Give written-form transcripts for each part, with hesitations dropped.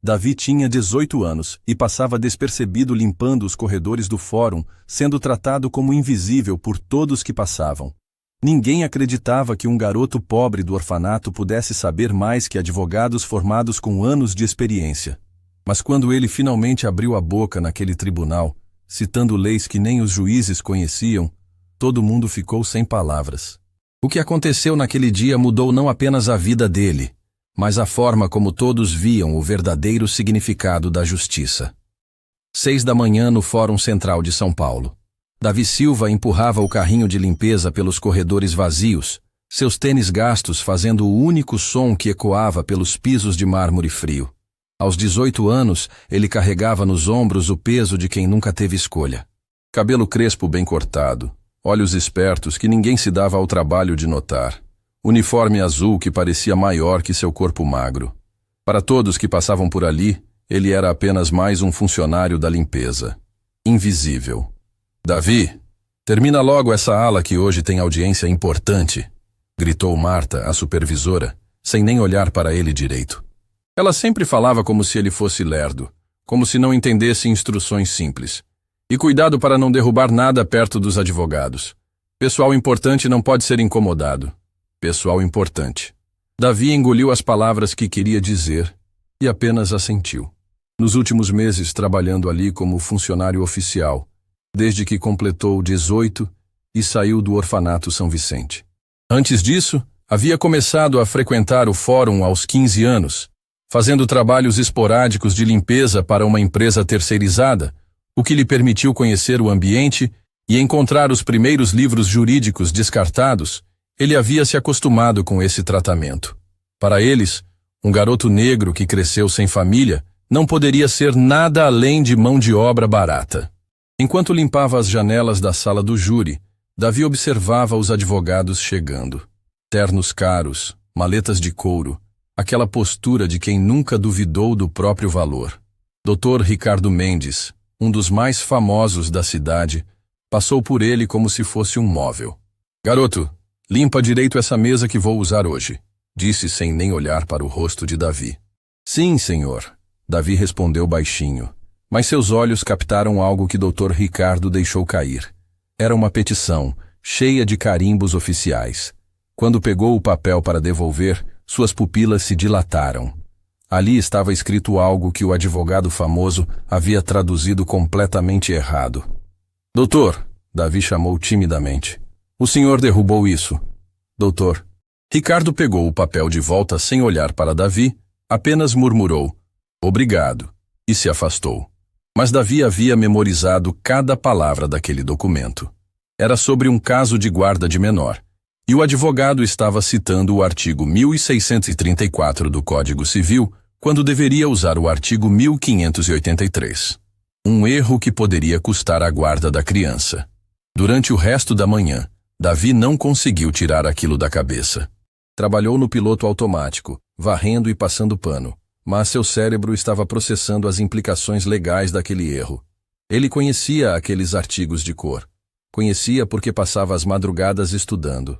Davi tinha 18 anos e passava despercebido limpando os corredores do fórum, sendo tratado como invisível por todos que passavam. Ninguém acreditava que um garoto pobre do orfanato pudesse saber mais que advogados formados com anos de experiência. Mas quando ele finalmente abriu a boca naquele tribunal, citando leis que nem os juízes conheciam, todo mundo ficou sem palavras. O que aconteceu naquele dia mudou não apenas a vida dele, mas a forma como todos viam o verdadeiro significado da justiça. 6 da manhã no Fórum Central de São Paulo. Davi Silva empurrava o carrinho de limpeza pelos corredores vazios, seus tênis gastos fazendo o único som que ecoava pelos pisos de mármore frio. Aos 18 anos, ele carregava nos ombros o peso de quem nunca teve escolha. Cabelo crespo bem cortado, olhos espertos que ninguém se dava ao trabalho de notar. Uniforme azul que parecia maior que seu corpo magro. Para todos que passavam por ali, ele era apenas mais um funcionário da limpeza. Invisível. Davi, termina logo essa ala que hoje tem audiência importante, gritou Marta, a supervisora, sem nem olhar para ele direito. Ela sempre falava como se ele fosse lerdo, como se não entendesse instruções simples. E cuidado para não derrubar nada perto dos advogados. Pessoal importante não pode ser incomodado. Pessoal importante. Davi engoliu as palavras que queria dizer e apenas assentiu. Nos últimos meses trabalhando ali como funcionário oficial, desde que completou 18 e saiu do orfanato São Vicente. Antes disso, havia começado a frequentar o fórum aos 15 anos, fazendo trabalhos esporádicos de limpeza para uma empresa terceirizada, o que lhe permitiu conhecer o ambiente e encontrar os primeiros livros jurídicos descartados. Ele havia se acostumado com esse tratamento. Para eles, um garoto negro que cresceu sem família não poderia ser nada além de mão de obra barata. Enquanto limpava as janelas da sala do júri, Davi observava os advogados chegando. Ternos caros, maletas de couro, aquela postura de quem nunca duvidou do próprio valor. Dr. Ricardo Mendes, um dos mais famosos da cidade, passou por ele como se fosse um móvel. Garoto, limpa direito essa mesa que vou usar hoje, disse sem nem olhar para o rosto de Davi. Sim, senhor, Davi respondeu baixinho, mas seus olhos captaram algo que Dr. Ricardo deixou cair. Era uma petição, cheia de carimbos oficiais. Quando pegou o papel para devolver, suas pupilas se dilataram. Ali estava escrito algo que o advogado famoso havia traduzido completamente errado. Doutor, Davi chamou timidamente. O senhor derrubou isso. Doutor. Ricardo pegou o papel de volta sem olhar para Davi, apenas murmurou, obrigado, e se afastou. Mas Davi havia memorizado cada palavra daquele documento. Era sobre um caso de guarda de menor, e o advogado estava citando o artigo 1634 do Código Civil, quando deveria usar o artigo 1583. Um erro que poderia custar a guarda da criança. Durante o resto da manhã, Davi não conseguiu tirar aquilo da cabeça. Trabalhou no piloto automático, varrendo e passando pano, mas seu cérebro estava processando as implicações legais daquele erro. Ele conhecia aqueles artigos de cor. Conhecia porque passava as madrugadas estudando.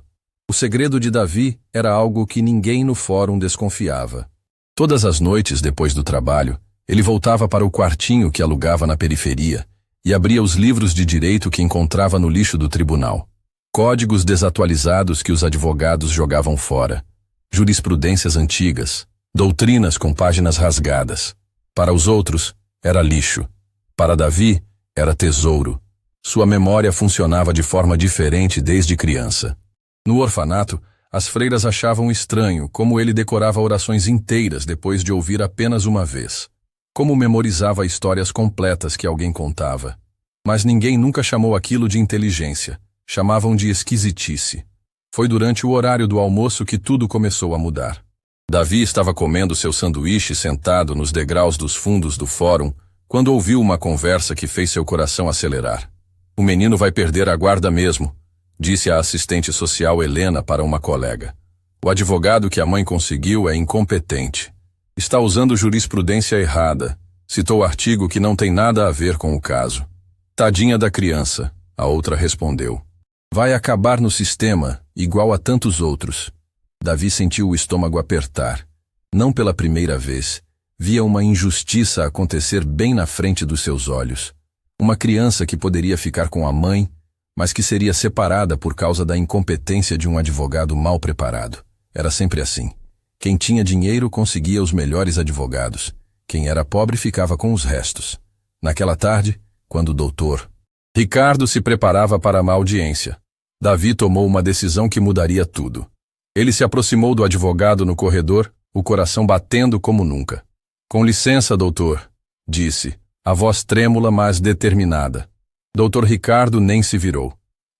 O segredo de Davi era algo que ninguém no fórum desconfiava. Todas as noites, depois do trabalho, ele voltava para o quartinho que alugava na periferia e abria os livros de direito que encontrava no lixo do tribunal. Códigos desatualizados que os advogados jogavam fora. Jurisprudências antigas. Doutrinas com páginas rasgadas. Para os outros, era lixo. Para Davi, era tesouro. Sua memória funcionava de forma diferente desde criança. No orfanato, as freiras achavam estranho como ele decorava orações inteiras depois de ouvir apenas uma vez. Como memorizava histórias completas que alguém contava. Mas ninguém nunca chamou aquilo de inteligência. Chamavam de esquisitice. Foi durante o horário do almoço que tudo começou a mudar. Davi estava comendo seu sanduíche sentado nos degraus dos fundos do fórum, quando ouviu uma conversa que fez seu coração acelerar. O menino vai perder a guarda mesmo, disse a assistente social Helena para uma colega. O advogado que a mãe conseguiu é incompetente. Está usando jurisprudência errada. Citou artigo que não tem nada a ver com o caso. Tadinha da criança, a outra respondeu. Vai acabar no sistema, igual a tantos outros. Davi sentiu o estômago apertar. Não pela primeira vez. via uma injustiça acontecer bem na frente dos seus olhos. Uma criança que poderia ficar com a mãe, mas que seria separada por causa da incompetência de um advogado mal preparado. Era sempre assim. Quem tinha dinheiro conseguia os melhores advogados. Quem era pobre ficava com os restos. Naquela tarde, quando o doutor Ricardo se preparava para uma audiência, Davi tomou uma decisão que mudaria tudo. Ele se aproximou do advogado no corredor, o coração batendo como nunca. "Com licença, doutor", disse, a voz trêmula, mas determinada. Doutor Ricardo nem se virou.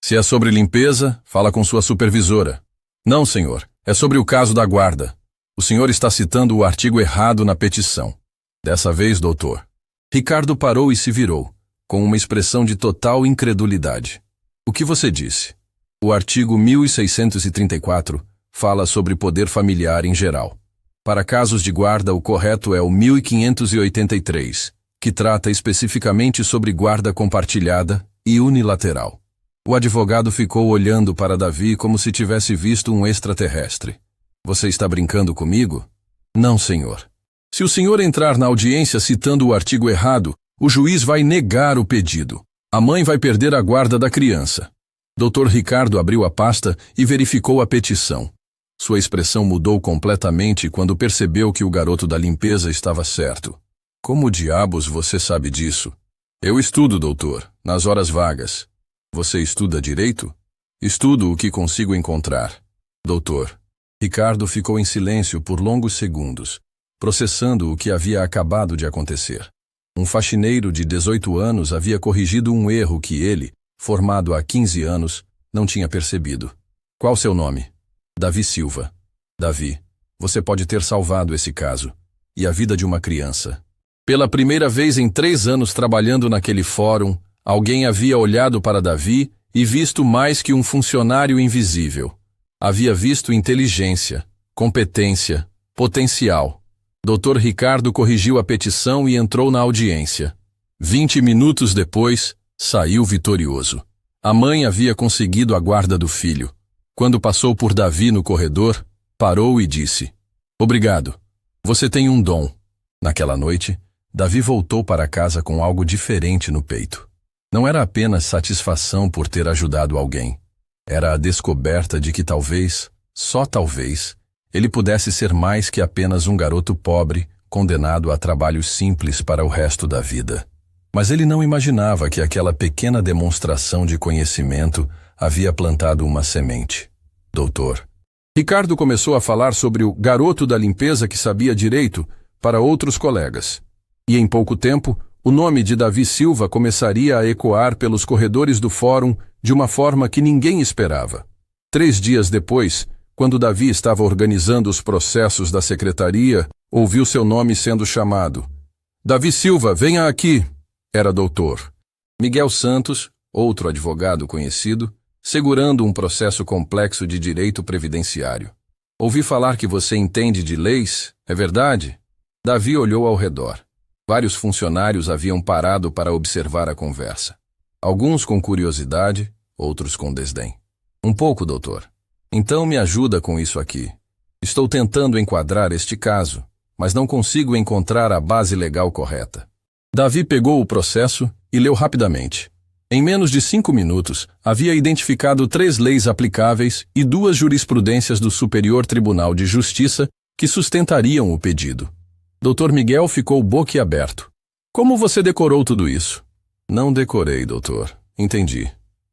"Se é sobre limpeza, fala com sua supervisora." "Não, senhor, é sobre o caso da guarda. O senhor está citando o artigo errado na petição." "Dessa vez, doutor." Ricardo parou e se virou, com uma expressão de total incredulidade. "O que você disse?" "O artigo 1634 fala sobre poder familiar em geral. Para casos de guarda, o correto é o 1583, que trata especificamente sobre guarda compartilhada e unilateral." O advogado ficou olhando para Davi como se tivesse visto um extraterrestre. "Você está brincando comigo?" "Não, senhor. Se o senhor entrar na audiência citando o artigo errado, o juiz vai negar o pedido. A mãe vai perder a guarda da criança." Dr. Ricardo abriu a pasta e verificou a petição. Sua expressão mudou completamente quando percebeu que o garoto da limpeza estava certo. "Como diabos você sabe disso?" "Eu estudo, doutor, nas horas vagas." "Você estuda direito?" "Estudo o que consigo encontrar." "Doutor." Ricardo ficou em silêncio por longos segundos, processando o que havia acabado de acontecer. Um faxineiro de 18 anos havia corrigido um erro que ele, formado há 15 anos, não tinha percebido. "Qual seu nome?" "Davi Silva." "Davi, você pode ter salvado esse caso e a vida de uma criança." Pela primeira vez em 3 anos trabalhando naquele fórum, alguém havia olhado para Davi e visto mais que um funcionário invisível. Havia visto inteligência, competência, potencial. Dr. Ricardo corrigiu a petição e entrou na audiência. 20 minutos depois, saiu vitorioso. A mãe havia conseguido a guarda do filho. Quando passou por Davi no corredor, parou e disse: "Obrigado. Você tem um dom." Naquela noite, Davi voltou para casa com algo diferente no peito. Não era apenas satisfação por ter ajudado alguém. Era a descoberta de que talvez, só talvez, ele pudesse ser mais que apenas um garoto pobre, condenado a trabalhos simples para o resto da vida. Mas ele não imaginava que aquela pequena demonstração de conhecimento havia plantado uma semente. "Doutor." Ricardo começou a falar sobre o garoto da limpeza que sabia direito para outros colegas. E em pouco tempo, o nome de Davi Silva começaria a ecoar pelos corredores do fórum de uma forma que ninguém esperava. 3 dias depois, quando Davi estava organizando os processos da secretaria, ouviu seu nome sendo chamado. "Davi Silva, venha aqui!" Era doutor Miguel Santos, outro advogado conhecido, segurando um processo complexo de direito previdenciário. "Ouvi falar que você entende de leis, é verdade?" Davi olhou ao redor. Vários funcionários haviam parado para observar a conversa. Alguns com curiosidade, outros com desdém. "Um pouco, doutor. Então me ajuda com isso aqui. Estou tentando enquadrar este caso, mas não consigo encontrar a base legal correta." Davi pegou o processo e leu rapidamente. Em menos de 5 minutos, havia identificado 3 leis aplicáveis e 2 jurisprudências do Superior Tribunal de Justiça que sustentariam o pedido. Dr. Miguel ficou boquiaberto. "Como você decorou tudo isso?" "Não decorei, doutor. Entendi."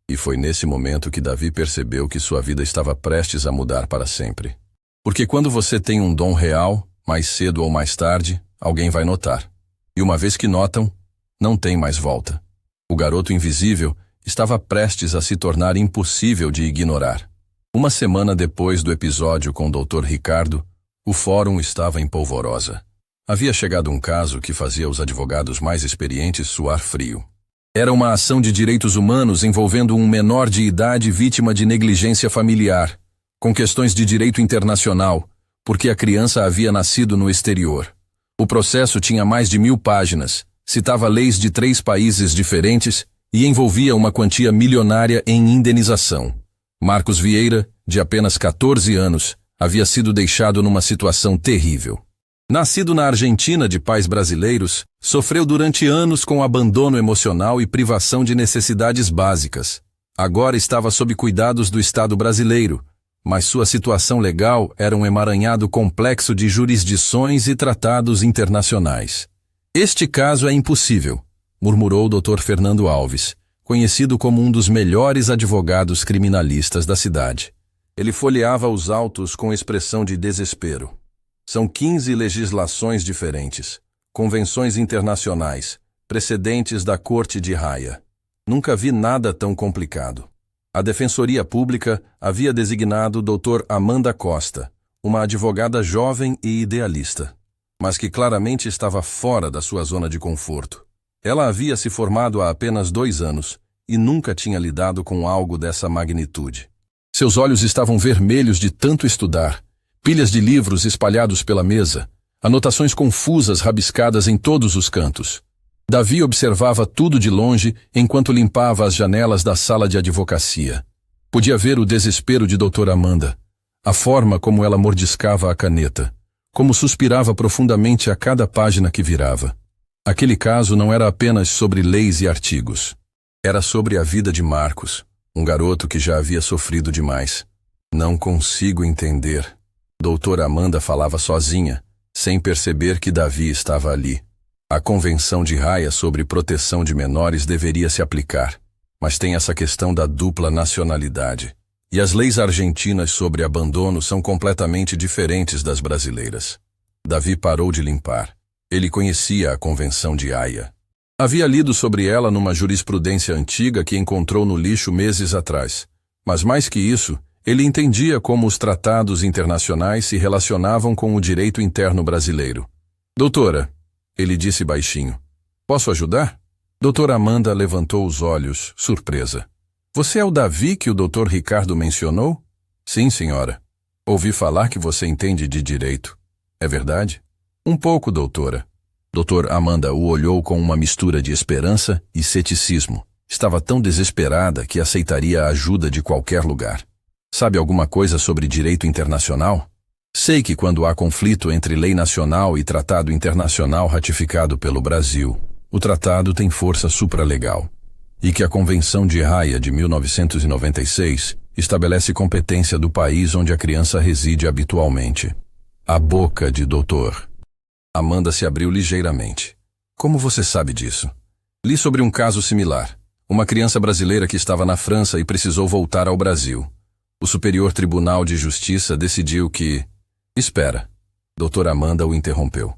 E foi nesse momento que Davi percebeu que sua vida estava prestes a mudar para sempre. Porque quando você tem um dom real, mais cedo ou mais tarde, alguém vai notar. E uma vez que notam, não tem mais volta. O garoto invisível estava prestes a se tornar impossível de ignorar. Uma semana depois do episódio com o Dr. Ricardo, o fórum estava em polvorosa. Havia chegado um caso que fazia os advogados mais experientes suar frio. Era uma ação de direitos humanos envolvendo um menor de idade vítima de negligência familiar, com questões de direito internacional, porque a criança havia nascido no exterior. O processo tinha mais de 1000 páginas, citava leis de 3 países diferentes e envolvia uma quantia milionária em indenização. Marcos Vieira, de apenas 14 anos, havia sido deixado numa situação terrível. Nascido na Argentina de pais brasileiros, sofreu durante anos com abandono emocional e privação de necessidades básicas. Agora estava sob cuidados do Estado brasileiro, mas sua situação legal era um emaranhado complexo de jurisdições e tratados internacionais. Este caso é impossível, murmurou o Dr. Fernando Alves, conhecido como um dos melhores advogados criminalistas da cidade. Ele folheava os autos com expressão de desespero. São 15 legislações diferentes, convenções internacionais, precedentes da Corte de Haia. Nunca vi nada tão complicado. A Defensoria Pública havia designado Dr. Amanda Costa, uma advogada jovem e idealista, mas que claramente estava fora da sua zona de conforto. Ela havia se formado há apenas 2 anos e nunca tinha lidado com algo dessa magnitude. Seus olhos estavam vermelhos de tanto estudar, pilhas de livros espalhados pela mesa, anotações confusas rabiscadas em todos os cantos. Davi observava tudo de longe enquanto limpava as janelas da sala de advocacia. Podia ver o desespero de doutora Amanda, a forma como ela mordiscava a caneta, como suspirava profundamente a cada página que virava. Aquele caso não era apenas sobre leis e artigos. Era sobre a vida de Marcos, um garoto que já havia sofrido demais. Não consigo entender. Doutora Amanda falava sozinha, sem perceber que Davi estava ali. A Convenção de Haia sobre proteção de menores deveria se aplicar, mas tem essa questão da dupla nacionalidade. E as leis argentinas sobre abandono são completamente diferentes das brasileiras. Davi parou de limpar. Ele conhecia a Convenção de Haia. Havia lido sobre ela numa jurisprudência antiga que encontrou no lixo meses atrás. Mas mais que isso, ele entendia como os tratados internacionais se relacionavam com o direito interno brasileiro. Doutora, ele disse baixinho, posso ajudar? Doutora Amanda levantou os olhos, surpresa. Você é o Davi que o doutor Ricardo mencionou? Sim, senhora. Ouvi falar que você entende de direito. É verdade? Um pouco, doutora. Doutor Amanda o olhou com uma mistura de esperança e ceticismo. Estava tão desesperada que aceitaria a ajuda de qualquer lugar. Sabe alguma coisa sobre direito internacional? Sei que quando há conflito entre lei nacional e tratado internacional ratificado pelo Brasil, o tratado tem força supralegal. E que a Convenção de Haia de 1996 estabelece competência do país onde a criança reside habitualmente. A boca de doutor. Amanda se abriu ligeiramente. Como você sabe disso? Li sobre um caso similar. Uma criança brasileira que estava na França e precisou voltar ao Brasil. O Superior Tribunal de Justiça decidiu que... Espera. Doutora Amanda o interrompeu.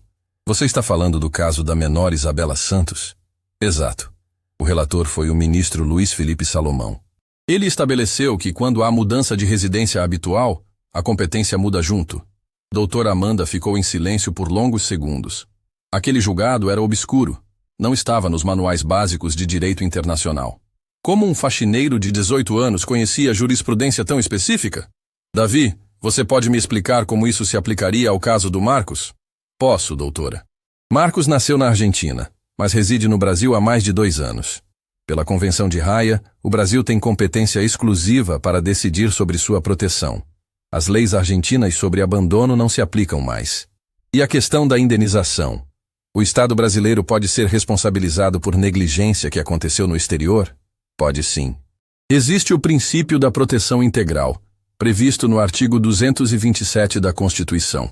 Você está falando do caso da menor Isabela Santos? Exato. O relator foi o ministro Luiz Felipe Salomão. Ele estabeleceu que quando há mudança de residência habitual, a competência muda junto. Doutora Amanda ficou em silêncio por longos segundos. Aquele julgado era obscuro. Não estava nos manuais básicos de direito internacional. Como um faxineiro de 18 anos conhecia jurisprudência tão específica? Davi, você pode me explicar como isso se aplicaria ao caso do Marcos? Posso, doutora. Marcos nasceu na Argentina, mas reside no Brasil há mais de 2 anos. Pela Convenção de Haia, o Brasil tem competência exclusiva para decidir sobre sua proteção. As leis argentinas sobre abandono não se aplicam mais. E a questão da indenização? O Estado brasileiro pode ser responsabilizado por negligência que aconteceu no exterior? Pode sim. Existe o princípio da proteção integral, previsto no artigo 227 da Constituição.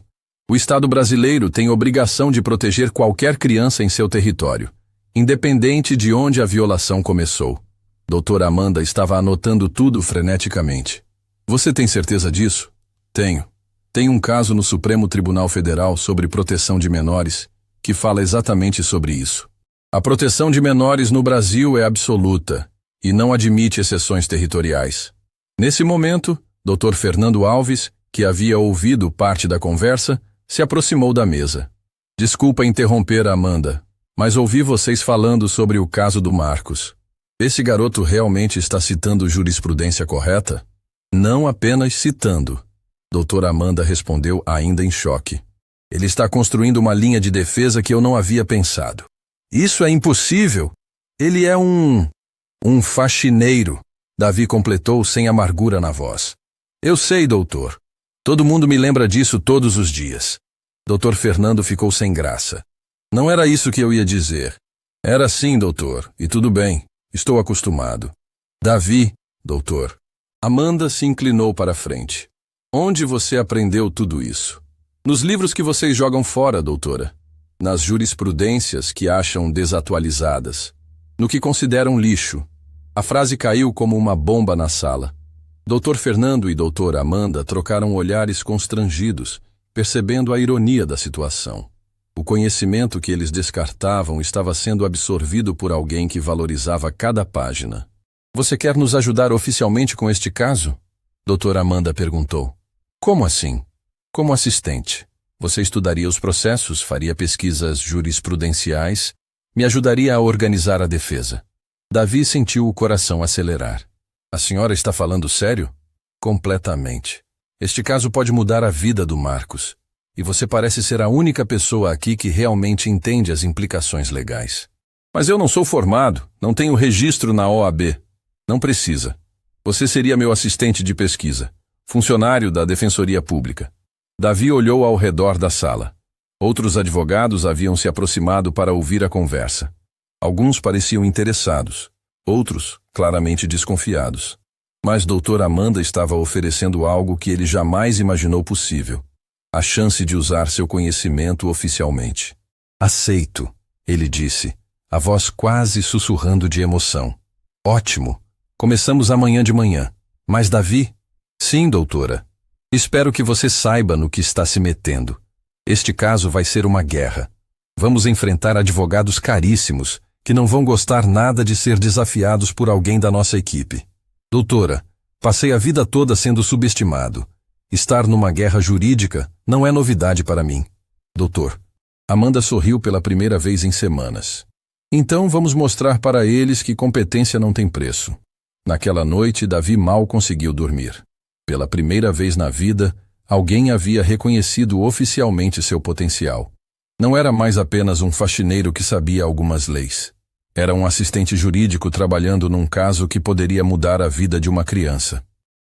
O Estado brasileiro tem obrigação de proteger qualquer criança em seu território, independente de onde a violação começou. Doutora Amanda estava anotando tudo freneticamente. Você tem certeza disso? Tenho. Tem um caso no Supremo Tribunal Federal sobre proteção de menores que fala exatamente sobre isso. A proteção de menores no Brasil é absoluta e não admite exceções territoriais. Nesse momento, Dr. Fernando Alves, que havia ouvido parte da conversa, se aproximou da mesa. Desculpa interromper a Amanda, mas ouvi vocês falando sobre o caso do Marcos. Esse garoto realmente está citando jurisprudência correta? Não apenas citando. Doutora Amanda respondeu ainda em choque. Ele está construindo uma linha de defesa que eu não havia pensado. Isso é impossível. Ele é um faxineiro, Davi completou sem amargura na voz. Eu sei, doutor. Todo mundo me lembra disso todos os dias. Dr. Fernando ficou sem graça. Não era isso que eu ia dizer. Era sim, doutor, e tudo bem. Estou acostumado. Davi, doutor. Amanda se inclinou para a frente. Onde você aprendeu tudo isso? Nos livros que vocês jogam fora, doutora. Nas jurisprudências que acham desatualizadas. No que consideram lixo. A frase caiu como uma bomba na sala. Dr. Fernando e doutora Amanda trocaram olhares constrangidos, percebendo a ironia da situação. O conhecimento que eles descartavam estava sendo absorvido por alguém que valorizava cada página. Você quer nos ajudar oficialmente com este caso? Doutora Amanda perguntou. Como assim? Como assistente. Você estudaria os processos, faria pesquisas jurisprudenciais, me ajudaria a organizar a defesa. Davi sentiu o coração acelerar. A senhora está falando sério? Completamente. Este caso pode mudar a vida do Marcos. E você parece ser a única pessoa aqui que realmente entende as implicações legais. Mas eu não sou formado, não tenho registro na OAB. Não precisa. Você seria meu assistente de pesquisa, funcionário da Defensoria Pública. Davi olhou ao redor da sala. Outros advogados haviam se aproximado para ouvir a conversa. Alguns pareciam interessados, outros claramente desconfiados. Mas doutora Amanda estava oferecendo algo que ele jamais imaginou possível. A chance de usar seu conhecimento oficialmente. Aceito, ele disse, a voz quase sussurrando de emoção. Ótimo. Começamos amanhã de manhã. Mas Davi? Sim, doutora. Espero que você saiba no que está se metendo. Este caso vai ser uma guerra. Vamos enfrentar advogados caríssimos, que não vão gostar nada de ser desafiados por alguém da nossa equipe. Doutora, passei a vida toda sendo subestimado. Estar numa guerra jurídica não é novidade para mim. Doutor, Amanda sorriu pela primeira vez em semanas. Então vamos mostrar para eles que competência não tem preço. Naquela noite, Davi mal conseguiu dormir. Pela primeira vez na vida, alguém havia reconhecido oficialmente seu potencial. Não era mais apenas um faxineiro que sabia algumas leis. Era um assistente jurídico trabalhando num caso que poderia mudar a vida de uma criança.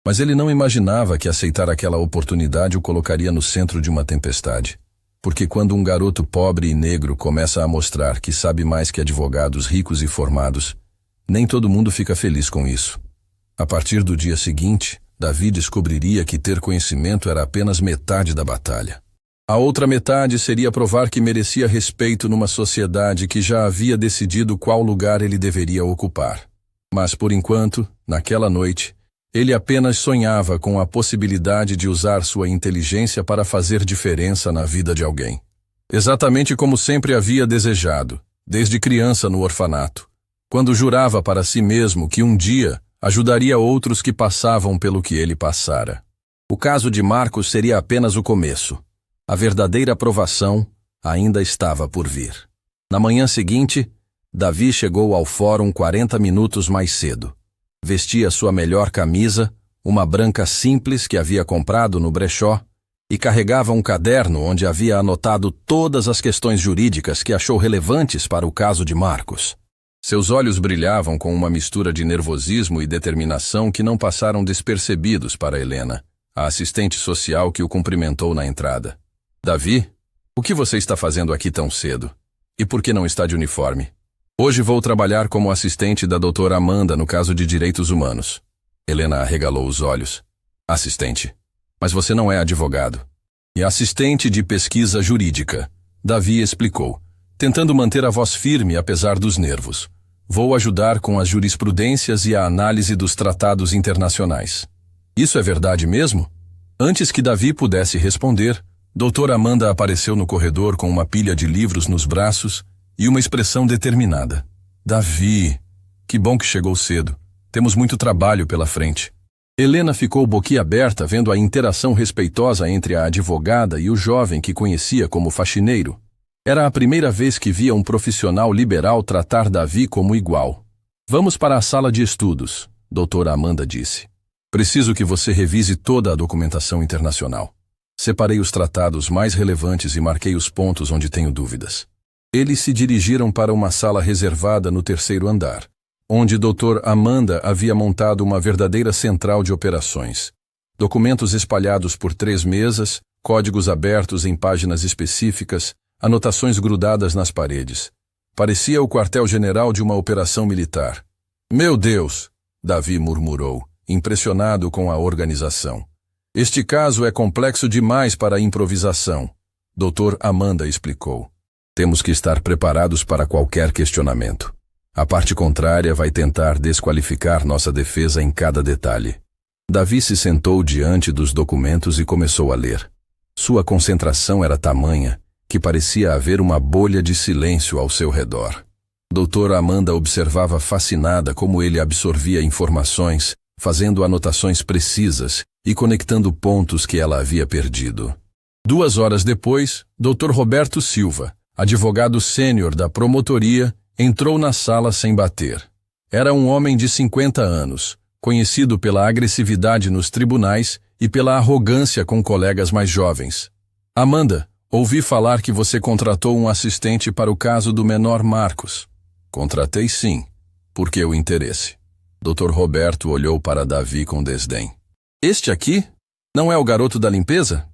Mas ele não imaginava que aceitar aquela oportunidade o colocaria no centro de uma tempestade. Porque quando um garoto pobre e negro começa a mostrar que sabe mais que advogados ricos e formados, nem todo mundo fica feliz com isso. A partir do dia seguinte, Davi descobriria que ter conhecimento era apenas metade da batalha. A outra metade seria provar que merecia respeito numa sociedade que já havia decidido qual lugar ele deveria ocupar. Mas, por enquanto, naquela noite, ele apenas sonhava com a possibilidade de usar sua inteligência para fazer diferença na vida de alguém. Exatamente como sempre havia desejado, desde criança no orfanato, quando jurava para si mesmo que um dia ajudaria outros que passavam pelo que ele passara. O caso de Marcos seria apenas o começo. A verdadeira aprovação ainda estava por vir. Na manhã seguinte, Davi chegou ao fórum 40 minutos mais cedo. Vestia sua melhor camisa, uma branca simples que havia comprado no brechó, e carregava um caderno onde havia anotado todas as questões jurídicas que achou relevantes para o caso de Marcos. Seus olhos brilhavam com uma mistura de nervosismo e determinação que não passaram despercebidos para Helena, a assistente social que o cumprimentou na entrada. Davi, o que você está fazendo aqui tão cedo? E por que não está de uniforme? Hoje vou trabalhar como assistente da doutora Amanda no caso de direitos humanos. Helena arregalou os olhos. Assistente. Mas você não é advogado. E assistente de pesquisa jurídica. Davi explicou, tentando manter a voz firme apesar dos nervos. Vou ajudar com as jurisprudências e a análise dos tratados internacionais. Isso é verdade mesmo? Antes que Davi pudesse responder, doutora Amanda apareceu no corredor com uma pilha de livros nos braços e uma expressão determinada. Davi, que bom que chegou cedo. Temos muito trabalho pela frente. Helena ficou boquiaberta vendo a interação respeitosa entre a advogada e o jovem que conhecia como faxineiro. Era a primeira vez que via um profissional liberal tratar Davi como igual. Vamos para a sala de estudos, doutora Amanda disse. Preciso que você revise toda a documentação internacional. Separei os tratados mais relevantes e marquei os pontos onde tenho dúvidas. Eles se dirigiram para uma sala reservada no 3º andar, onde Dr. Amanda havia montado uma verdadeira central de operações. Documentos espalhados por 3 mesas, códigos abertos em páginas específicas, anotações grudadas nas paredes. Parecia o quartel-general de uma operação militar. Meu Deus! Davi murmurou, impressionado com a organização. Este caso é complexo demais para a improvisação. Dr. Amanda explicou. Temos que estar preparados para qualquer questionamento. A parte contrária vai tentar desqualificar nossa defesa em cada detalhe. Davi se sentou diante dos documentos e começou a ler. Sua concentração era tamanha que parecia haver uma bolha de silêncio ao seu redor. Doutora Amanda observava fascinada como ele absorvia informações, fazendo anotações precisas e conectando pontos que ela havia perdido. 2 horas depois, Dr. Roberto Silva, advogado sênior da promotoria, entrou na sala sem bater. Era um homem de 50 anos, conhecido pela agressividade nos tribunais e pela arrogância com colegas mais jovens. Amanda, ouvi falar que você contratou um assistente para o caso do menor Marcos. Contratei sim. Por que o interesse? Dr. Roberto olhou para Davi com desdém. Este aqui? Não é o garoto da limpeza?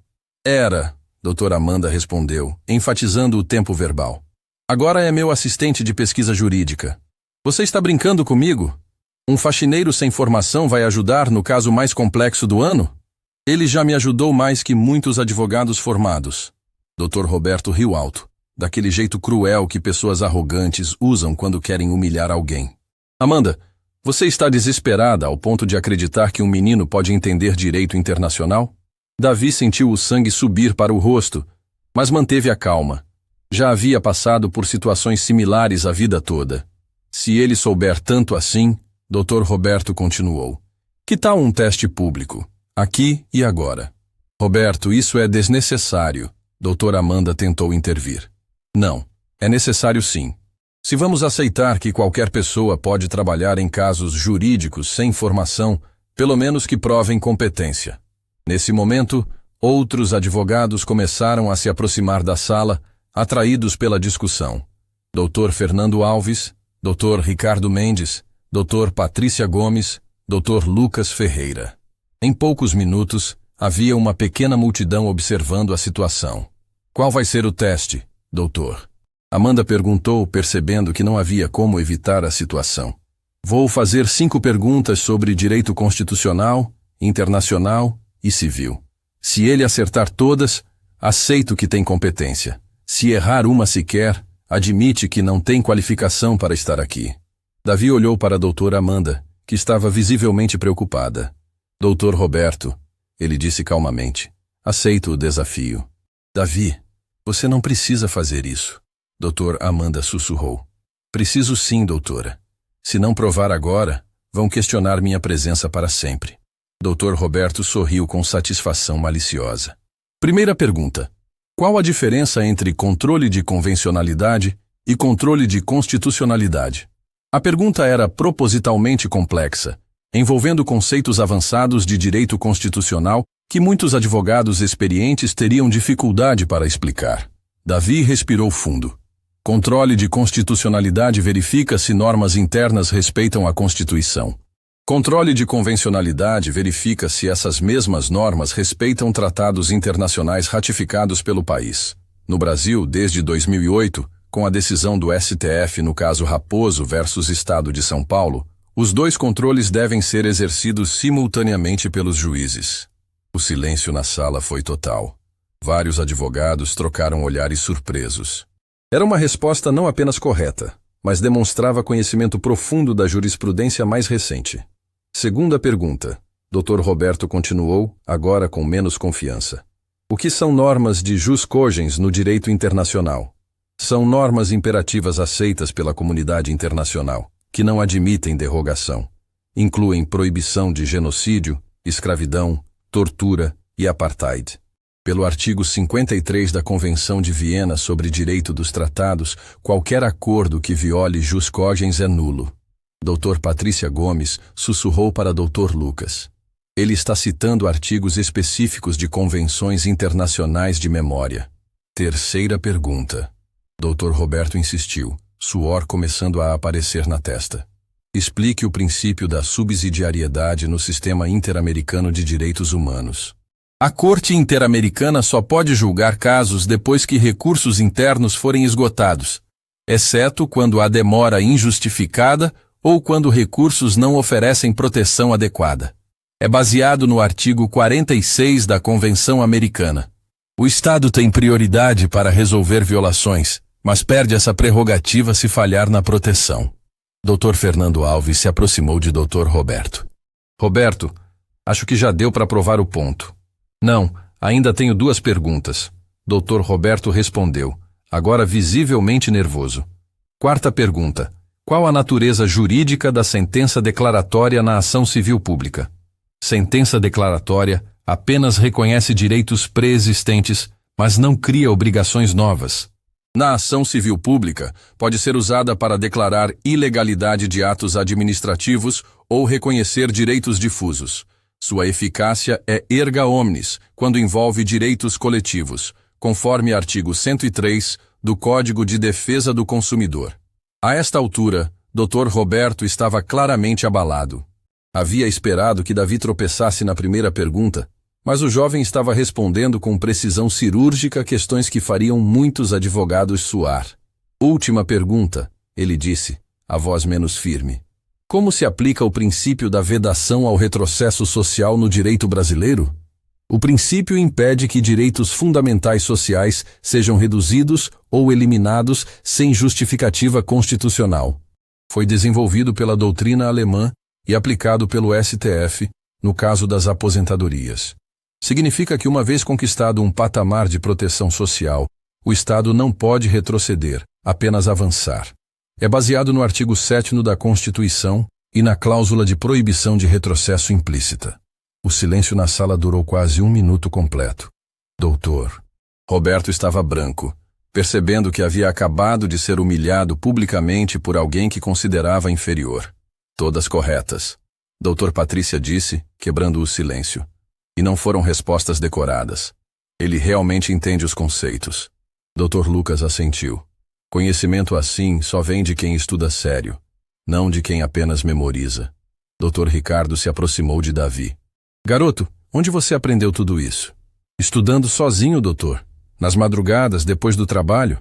Era, doutora Amanda respondeu, enfatizando o tempo verbal. Agora é meu assistente de pesquisa jurídica. Você está brincando comigo? Um faxineiro sem formação vai ajudar no caso mais complexo do ano? Ele já me ajudou mais que muitos advogados formados. Dr. Roberto riu alto, daquele jeito cruel que pessoas arrogantes usam quando querem humilhar alguém. Amanda, você está desesperada ao ponto de acreditar que um menino pode entender direito internacional? Davi sentiu o sangue subir para o rosto, mas manteve a calma. Já havia passado por situações similares a vida toda. Se ele souber tanto assim, Dr. Roberto continuou. Que tal um teste público? Aqui e agora. Roberto, isso é desnecessário. Doutora Amanda tentou intervir. Não, é necessário sim. Se vamos aceitar que qualquer pessoa pode trabalhar em casos jurídicos sem formação, pelo menos que provem competência. Nesse momento, outros advogados começaram a se aproximar da sala, atraídos pela discussão. Dr. Fernando Alves, Dr. Ricardo Mendes, Dr. Patrícia Gomes, Dr. Lucas Ferreira. Em poucos minutos, havia uma pequena multidão observando a situação. Qual vai ser o teste, doutor? Amanda perguntou, percebendo que não havia como evitar a situação. Vou fazer 5 perguntas sobre direito constitucional, internacional e civil. Se ele acertar todas, aceito que tem competência. Se errar uma sequer, admite que não tem qualificação para estar aqui. Davi olhou para a doutora Amanda, que estava visivelmente preocupada. Doutor Roberto, ele disse calmamente, aceito o desafio. Davi, você não precisa fazer isso. Doutor Amanda sussurrou. Preciso sim, doutora. Se não provar agora, vão questionar minha presença para sempre. Doutor Roberto sorriu com satisfação maliciosa. Primeira pergunta. Qual a diferença entre controle de convencionalidade e controle de constitucionalidade? A pergunta era propositalmente complexa, envolvendo conceitos avançados de direito constitucional que muitos advogados experientes teriam dificuldade para explicar. Davi respirou fundo. Controle de constitucionalidade verifica se normas internas respeitam a Constituição. Controle de convencionalidade verifica se essas mesmas normas respeitam tratados internacionais ratificados pelo país. No Brasil, desde 2008, com a decisão do STF no caso Raposo versus Estado de São Paulo, os 2 controles devem ser exercidos simultaneamente pelos juízes. O silêncio na sala foi total. Vários advogados trocaram olhares surpresos. Era uma resposta não apenas correta, mas demonstrava conhecimento profundo da jurisprudência mais recente. Segunda pergunta. Dr. Roberto continuou, agora com menos confiança. O que são normas de jus cogens no direito internacional? São normas imperativas aceitas pela comunidade internacional, que não admitem derrogação. Incluem proibição de genocídio, escravidão, tortura e apartheid. Pelo artigo 53 da Convenção de Viena sobre Direito dos Tratados, qualquer acordo que viole jus cogens é nulo. Dr. Patrícia Gomes sussurrou para Dr. Lucas. Ele está citando artigos específicos de convenções internacionais de memória. Terceira pergunta. Dr. Roberto insistiu, suor começando a aparecer na testa. Explique o princípio da subsidiariedade no sistema interamericano de direitos humanos. A Corte Interamericana só pode julgar casos depois que recursos internos forem esgotados, exceto quando há demora injustificada ou quando recursos não oferecem proteção adequada. É baseado no artigo 46 da Convenção Americana. O Estado tem prioridade para resolver violações, mas perde essa prerrogativa se falhar na proteção. Dr. Fernando Alves se aproximou de Dr. Roberto. Roberto, acho que já deu para provar o ponto. Não, ainda tenho 2 perguntas. Dr. Roberto respondeu, agora visivelmente nervoso. 4ª pergunta. Qual a natureza jurídica da sentença declaratória na ação civil pública? Sentença declaratória apenas reconhece direitos pré-existentes, mas não cria obrigações novas. Na ação civil pública, pode ser usada para declarar ilegalidade de atos administrativos ou reconhecer direitos difusos. Sua eficácia é erga omnes, quando envolve direitos coletivos, conforme artigo 103 do Código de Defesa do Consumidor. A esta altura, Dr. Roberto estava claramente abalado. Havia esperado que Davi tropeçasse na primeira pergunta, mas o jovem estava respondendo com precisão cirúrgica questões que fariam muitos advogados suar. Última pergunta, ele disse, a voz menos firme. Como se aplica o princípio da vedação ao retrocesso social no direito brasileiro? O princípio impede que direitos fundamentais sociais sejam reduzidos ou eliminados sem justificativa constitucional. Foi desenvolvido pela doutrina alemã e aplicado pelo STF no caso das aposentadorias. Significa que uma vez conquistado um patamar de proteção social, o Estado não pode retroceder, apenas avançar. É baseado no artigo 7º da Constituição e na cláusula de proibição de retrocesso implícita. O silêncio na sala durou quase 1 minuto completo. Doutor. Roberto estava branco, percebendo que havia acabado de ser humilhado publicamente por alguém que considerava inferior. Todas corretas. Doutor Patrícia disse, quebrando o silêncio. E não foram respostas decoradas. Ele realmente entende os conceitos. Dr. Lucas assentiu. Conhecimento assim só vem de quem estuda sério, não de quem apenas memoriza. Dr. Ricardo se aproximou de Davi. Garoto, onde você aprendeu tudo isso? Estudando sozinho, doutor. Nas madrugadas, depois do trabalho.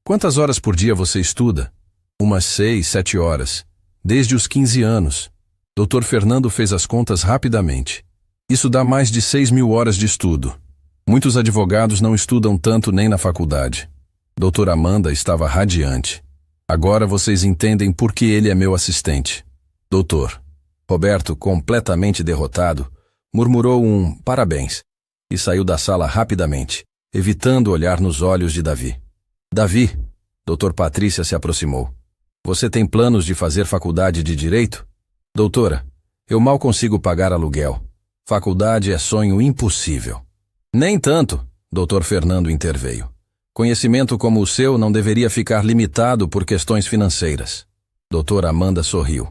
Quantas horas por dia você estuda? Umas 6, 7 horas. Desde os 15 anos. Dr. Fernando fez as contas rapidamente. Isso dá mais de 6.000 horas de estudo. Muitos advogados não estudam tanto nem na faculdade. Doutora Amanda estava radiante. Agora vocês entendem por que ele é meu assistente. Doutor. Roberto, completamente derrotado, murmurou um parabéns e saiu da sala rapidamente, evitando olhar nos olhos de Davi. Davi, Dr. Patrícia se aproximou. Você tem planos de fazer faculdade de Direito? Doutora, eu mal consigo pagar aluguel. Faculdade é sonho impossível. Nem tanto, Dr. Fernando interveio. Conhecimento como o seu não deveria ficar limitado por questões financeiras. Doutora Amanda sorriu.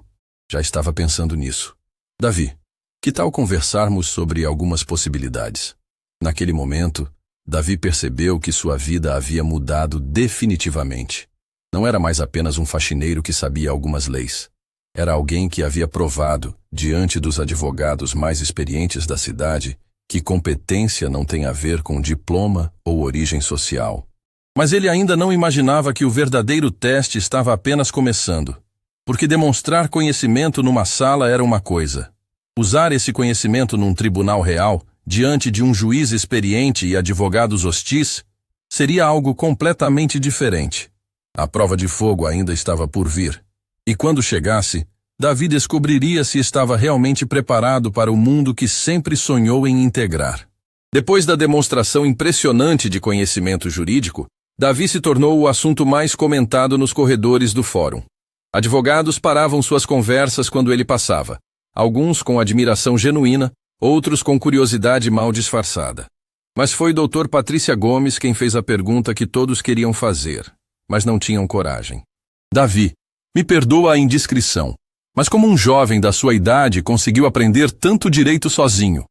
Já estava pensando nisso. Davi, que tal conversarmos sobre algumas possibilidades? Naquele momento, Davi percebeu que sua vida havia mudado definitivamente. Não era mais apenas um faxineiro que sabia algumas leis. Era alguém que havia provado, diante dos advogados mais experientes da cidade, que competência não tem a ver com diploma ou origem social. Mas ele ainda não imaginava que o verdadeiro teste estava apenas começando. Porque demonstrar conhecimento numa sala era uma coisa. Usar esse conhecimento num tribunal real, diante de um juiz experiente e advogados hostis, seria algo completamente diferente. A prova de fogo ainda estava por vir. E quando chegasse, Davi descobriria se estava realmente preparado para o mundo que sempre sonhou em integrar. Depois da demonstração impressionante de conhecimento jurídico, Davi se tornou o assunto mais comentado nos corredores do fórum. Advogados paravam suas conversas quando ele passava, alguns com admiração genuína, outros com curiosidade mal disfarçada. Mas foi Dr. Patrícia Gomes quem fez a pergunta que todos queriam fazer, mas não tinham coragem. Davi, me perdoa a indiscrição, mas como um jovem da sua idade conseguiu aprender tanto direito sozinho?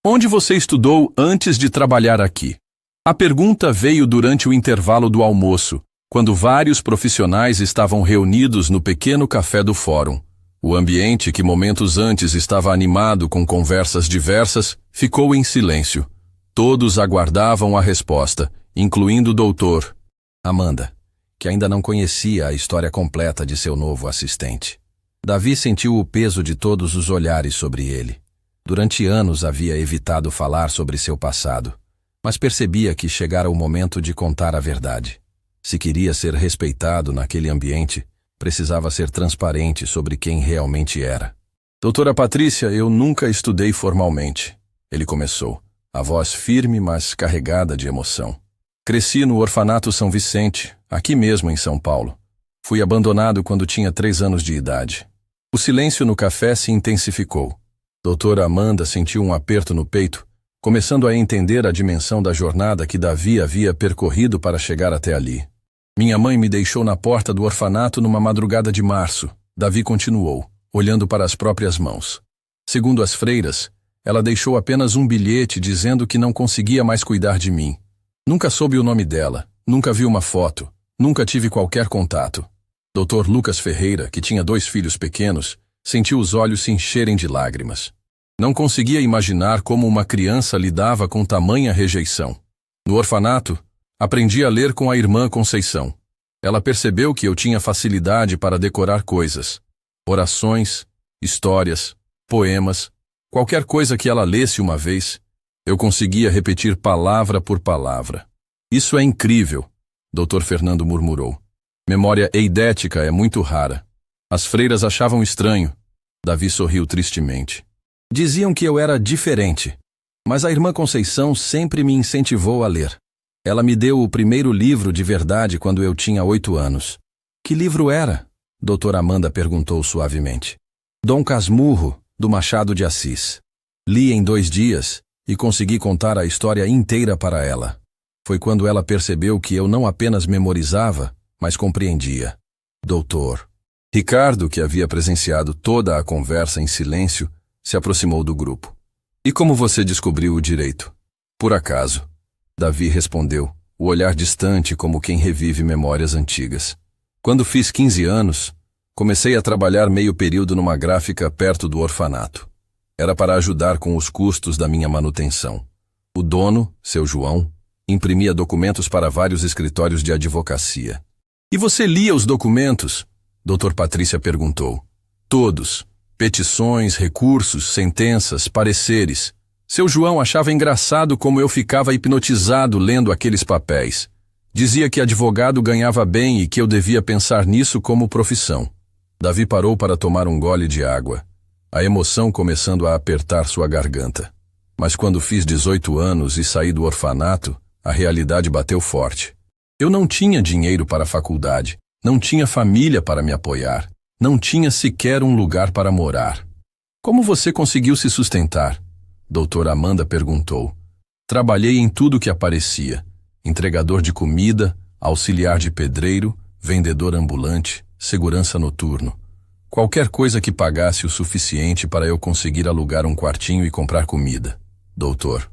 Onde você estudou antes de trabalhar aqui? A pergunta veio durante o intervalo do almoço, quando vários profissionais estavam reunidos no pequeno café do fórum. O ambiente, que momentos antes estava animado com conversas diversas, ficou em silêncio. Todos aguardavam a resposta, incluindo o doutor Amanda, que ainda não conhecia a história completa de seu novo assistente. Davi sentiu o peso de todos os olhares sobre ele. Durante anos havia evitado falar sobre seu passado, mas percebia que chegara o momento de contar a verdade. Se queria ser respeitado naquele ambiente, precisava ser transparente sobre quem realmente era. Doutora Patrícia, eu nunca estudei formalmente, ele começou, a voz firme, mas carregada de emoção. Cresci no orfanato São Vicente, aqui mesmo em São Paulo. Fui abandonado quando tinha 3 anos de idade. O silêncio no café se intensificou. Doutora Amanda sentiu um aperto no peito, começando a entender a dimensão da jornada que Davi havia percorrido para chegar até ali. Minha mãe me deixou na porta do orfanato numa madrugada de março. Davi continuou, olhando para as próprias mãos. Segundo as freiras, ela deixou apenas um bilhete dizendo que não conseguia mais cuidar de mim. Nunca soube o nome dela, nunca vi uma foto, nunca tive qualquer contato. Dr. Lucas Ferreira, que tinha 2 filhos pequenos, sentiu os olhos se encherem de lágrimas. Não conseguia imaginar como uma criança lidava com tamanha rejeição. No orfanato, aprendi a ler com a irmã Conceição. Ela percebeu que eu tinha facilidade para decorar coisas. Orações, histórias, poemas, qualquer coisa que ela lesse uma vez, eu conseguia repetir palavra por palavra. Isso é incrível, Dr. Fernando murmurou. Memória eidética é muito rara. As freiras achavam estranho. Davi sorriu tristemente. Diziam que eu era diferente, mas a irmã Conceição sempre me incentivou a ler. Ela me deu o primeiro livro de verdade quando eu tinha 8 anos. Que livro era? Doutora Amanda perguntou suavemente. Dom Casmurro, do Machado de Assis. Li em 2 dias e consegui contar a história inteira para ela. Foi quando ela percebeu que eu não apenas memorizava, mas compreendia. Doutor. Ricardo, que havia presenciado toda a conversa em silêncio, se aproximou do grupo. E como você descobriu o direito? Por acaso. Davi respondeu, o olhar distante como quem revive memórias antigas. Quando fiz 15 anos, comecei a trabalhar meio período numa gráfica perto do orfanato. Era para ajudar com os custos da minha manutenção. O dono, seu João, imprimia documentos para vários escritórios de advocacia. E você lia os documentos? Dr. Patrícia perguntou. Todos. Petições, recursos, sentenças, pareceres. Seu João achava engraçado como eu ficava hipnotizado lendo aqueles papéis. Dizia que advogado ganhava bem e que eu devia pensar nisso como profissão. Davi parou para tomar um gole de água, a emoção começando a apertar sua garganta. Mas quando fiz 18 anos e saí do orfanato, a realidade bateu forte. Eu não tinha dinheiro para a faculdade, não tinha família para me apoiar, não tinha sequer um lugar para morar. Como você conseguiu se sustentar? Doutora Amanda perguntou. Trabalhei em tudo que aparecia. Entregador de comida, auxiliar de pedreiro, vendedor ambulante, segurança noturno. Qualquer coisa que pagasse o suficiente para eu conseguir alugar um quartinho e comprar comida. Doutor.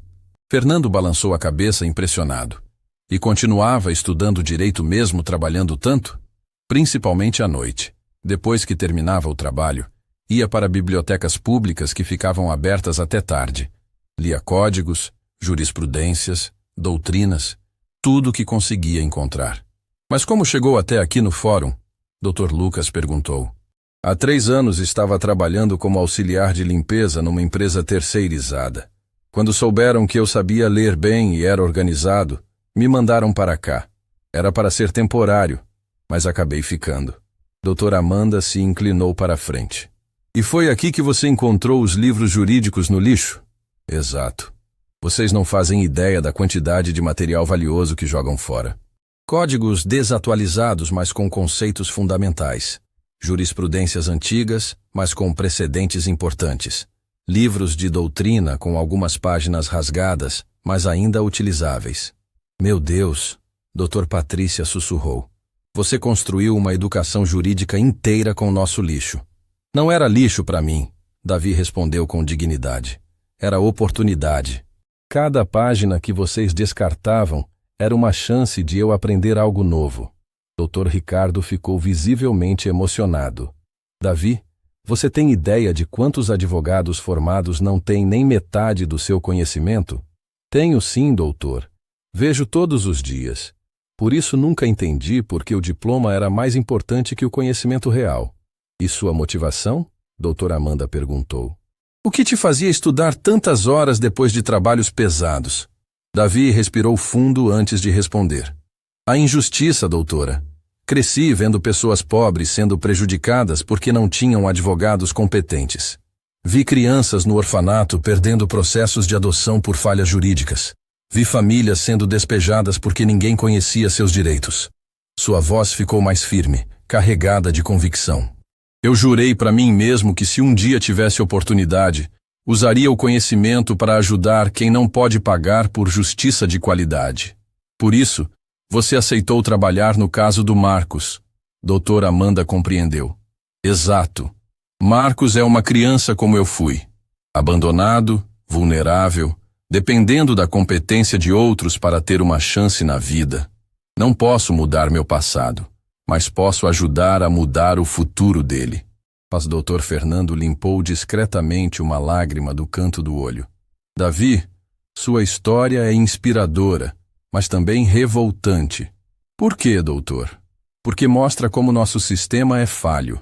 Fernando balançou a cabeça impressionado. E continuava estudando direito mesmo trabalhando tanto? Principalmente à noite. Depois que terminava o trabalho, ia para bibliotecas públicas que ficavam abertas até tarde. Lia códigos, jurisprudências, doutrinas, tudo o que conseguia encontrar. Mas como chegou até aqui no fórum? Dr. Lucas perguntou. Há 3 anos estava trabalhando como auxiliar de limpeza numa empresa terceirizada. Quando souberam que eu sabia ler bem e era organizado, me mandaram para cá. Era para ser temporário, mas acabei ficando. Doutora Amanda se inclinou para a frente. E foi aqui que você encontrou os livros jurídicos no lixo? Exato. Vocês não fazem ideia da quantidade de material valioso que jogam fora. Códigos desatualizados, mas com conceitos fundamentais. Jurisprudências antigas, mas com precedentes importantes. Livros de doutrina com algumas páginas rasgadas, mas ainda utilizáveis. Meu Deus, Dr. Patrícia sussurrou. Você construiu uma educação jurídica inteira com nosso lixo. Não era lixo para mim, Davi respondeu com dignidade. Era oportunidade. Cada página que vocês descartavam era uma chance de eu aprender algo novo. Dr. Ricardo ficou visivelmente emocionado. Davi, você tem ideia de quantos advogados formados não têm nem metade do seu conhecimento? Tenho sim, doutor. Vejo todos os dias. Por isso nunca entendi por que o diploma era mais importante que o conhecimento real. E sua motivação? Doutora Amanda perguntou. O que te fazia estudar tantas horas depois de trabalhos pesados? Davi respirou fundo antes de responder. A injustiça, doutora. Cresci vendo pessoas pobres sendo prejudicadas porque não tinham advogados competentes. Vi crianças no orfanato perdendo processos de adoção por falhas jurídicas. Vi famílias sendo despejadas porque ninguém conhecia seus direitos. Sua voz ficou mais firme, carregada de convicção. Eu jurei para mim mesmo que se um dia tivesse oportunidade, usaria o conhecimento para ajudar quem não pode pagar por justiça de qualidade. Por isso, você aceitou trabalhar no caso do Marcos. Doutora Amanda compreendeu. Exato. Marcos é uma criança como eu fui. Abandonado, vulnerável, dependendo da competência de outros para ter uma chance na vida. Não posso mudar meu passado, mas posso ajudar a mudar o futuro dele. Mas Dr. Fernando limpou discretamente uma lágrima do canto do olho. Davi, sua história é inspiradora, mas também revoltante. Por quê, doutor? Porque mostra como nosso sistema é falho.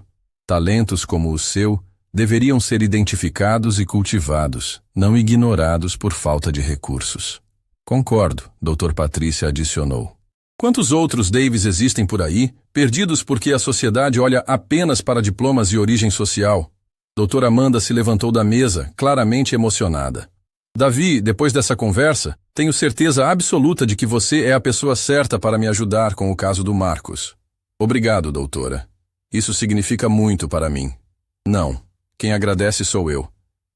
Talentos como o seu deveriam ser identificados e cultivados, não ignorados por falta de recursos. Concordo, Dr. Patrícia adicionou. Quantos outros Davis existem por aí, perdidos porque a sociedade olha apenas para diplomas e origem social? Doutora Amanda se levantou da mesa, claramente emocionada. Davi, depois dessa conversa, tenho certeza absoluta de que você é a pessoa certa para me ajudar com o caso do Marcos. Obrigado, doutora. Isso significa muito para mim. Não, quem agradece sou eu.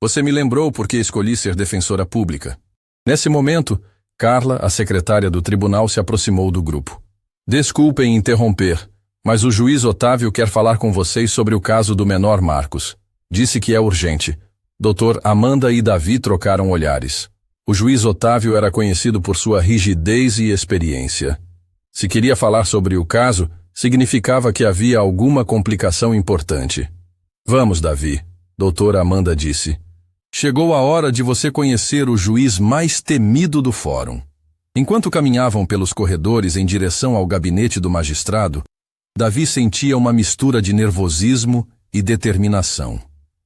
Você me lembrou porque escolhi ser defensora pública. Nesse momento, Carla, a secretária do tribunal, se aproximou do grupo. Desculpem interromper, mas o juiz Otávio quer falar com vocês sobre o caso do menor Marcos. Disse que é urgente. Doutor Amanda e Davi trocaram olhares. O juiz Otávio era conhecido por sua rigidez e experiência. Se queria falar sobre o caso, significava que havia alguma complicação importante. Vamos, Davi, doutora Amanda disse. Chegou a hora de você conhecer o juiz mais temido do fórum. Enquanto caminhavam pelos corredores em direção ao gabinete do magistrado, Davi sentia uma mistura de nervosismo e determinação.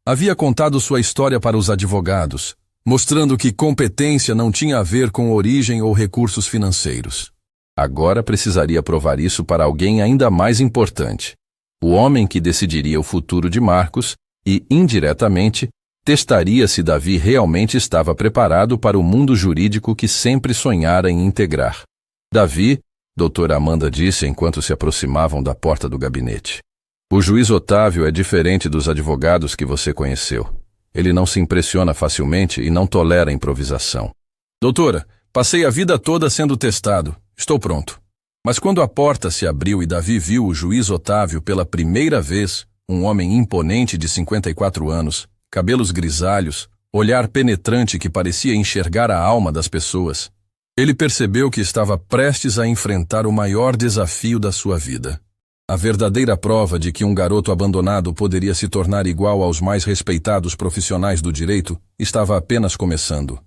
Havia contado sua história para os advogados, mostrando que competência não tinha a ver com origem ou recursos financeiros. Agora precisaria provar isso para alguém ainda mais importante, o homem que decidiria o futuro de Marcos e, indiretamente, testaria se Davi realmente estava preparado para o mundo jurídico que sempre sonhara em integrar. Davi, doutora Amanda disse enquanto se aproximavam da porta do gabinete. O juiz Otávio é diferente dos advogados que você conheceu. Ele não se impressiona facilmente e não tolera improvisação. Doutora, passei a vida toda sendo testado. Estou pronto. Mas quando a porta se abriu e Davi viu o juiz Otávio pela primeira vez, um homem imponente de 54 anos, cabelos grisalhos, olhar penetrante que parecia enxergar a alma das pessoas, ele percebeu que estava prestes a enfrentar o maior desafio da sua vida. A verdadeira prova de que um garoto abandonado poderia se tornar igual aos mais respeitados profissionais do direito estava apenas começando.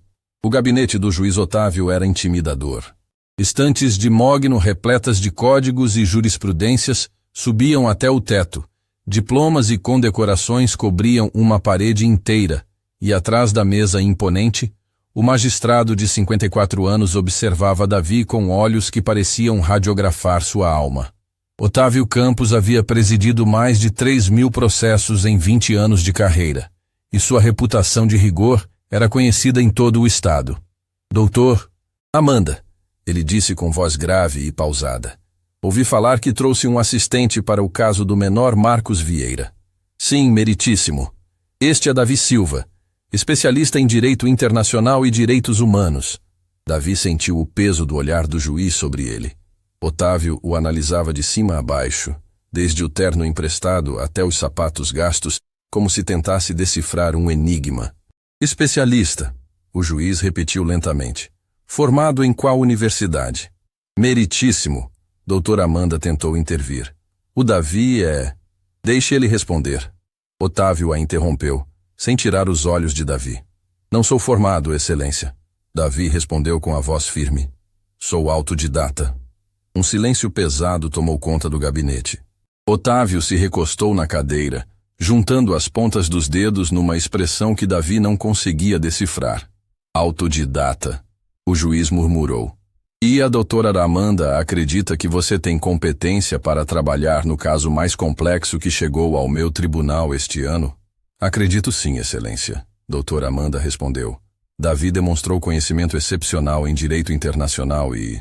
O gabinete do juiz Otávio era intimidador. Estantes de mogno repletas de códigos e jurisprudências subiam até o teto. Diplomas e condecorações cobriam uma parede inteira, e atrás da mesa imponente, o magistrado de 54 anos observava Davi com olhos que pareciam radiografar sua alma. Otávio Campos havia presidido mais de 3.000 processos em 20 anos de carreira, e sua reputação de rigor era conhecida em todo o estado. Doutor Amanda, ele disse com voz grave e pausada. Ouvi falar que trouxe um assistente para o caso do menor Marcos Vieira. Sim, meritíssimo. Este é Davi Silva, especialista em direito internacional e direitos humanos. Davi sentiu o peso do olhar do juiz sobre ele. Otávio o analisava de cima a baixo, desde o terno emprestado até os sapatos gastos, como se tentasse decifrar um enigma. Especialista, o juiz repetiu lentamente. Formado em qual universidade? Meritíssimo, doutora Amanda tentou intervir. O Davi é... Deixe ele responder. Otávio a interrompeu, sem tirar os olhos de Davi. Não sou formado, excelência. Davi respondeu com a voz firme. Sou autodidata. Um silêncio pesado tomou conta do gabinete. Otávio se recostou na cadeira, juntando as pontas dos dedos numa expressão que Davi não conseguia decifrar. Autodidata. O juiz murmurou. E a doutora Amanda acredita que você tem competência para trabalhar no caso mais complexo que chegou ao meu tribunal este ano? Acredito sim, excelência, doutora Amanda respondeu. Davi demonstrou conhecimento excepcional em direito internacional e...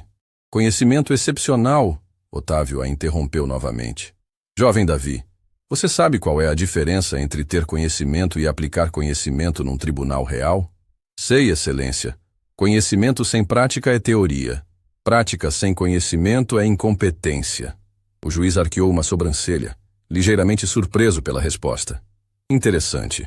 Conhecimento excepcional? Otávio a interrompeu novamente. Jovem Davi, você sabe qual é a diferença entre ter conhecimento e aplicar conhecimento num tribunal real? Sei, excelência. Conhecimento sem prática é teoria. Prática sem conhecimento é incompetência. O juiz arqueou uma sobrancelha, ligeiramente surpreso pela resposta. Interessante.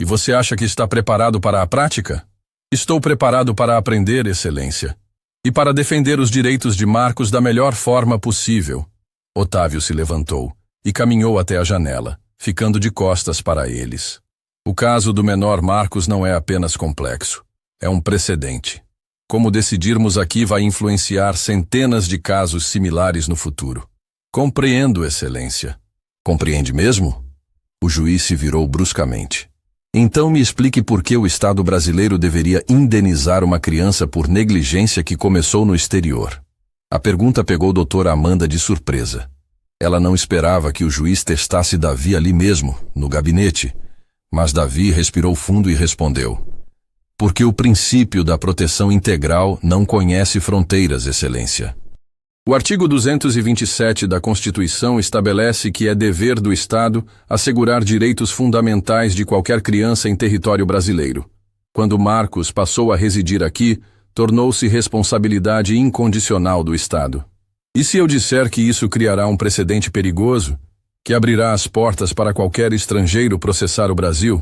E você acha que está preparado para a prática? Estou preparado para aprender, excelência. E para defender os direitos de Marcos da melhor forma possível. Otávio se levantou e caminhou até a janela, ficando de costas para eles. O caso do menor Marcos não é apenas complexo. É um precedente. Como decidirmos aqui vai influenciar centenas de casos similares no futuro. Compreendo, excelência. Compreende mesmo? O juiz se virou bruscamente. Então me explique por que o Estado brasileiro deveria indenizar uma criança por negligência que começou no exterior. A pergunta pegou a doutora Amanda de surpresa. Ela não esperava que o juiz testasse Davi ali mesmo, no gabinete. Mas Davi respirou fundo e respondeu. Porque o princípio da proteção integral não conhece fronteiras, excelência. O artigo 227 da Constituição estabelece que é dever do Estado assegurar direitos fundamentais de qualquer criança em território brasileiro. Quando Marcos passou a residir aqui, tornou-se responsabilidade incondicional do Estado. E se eu disser que isso criará um precedente perigoso, que abrirá as portas para qualquer estrangeiro processar o Brasil?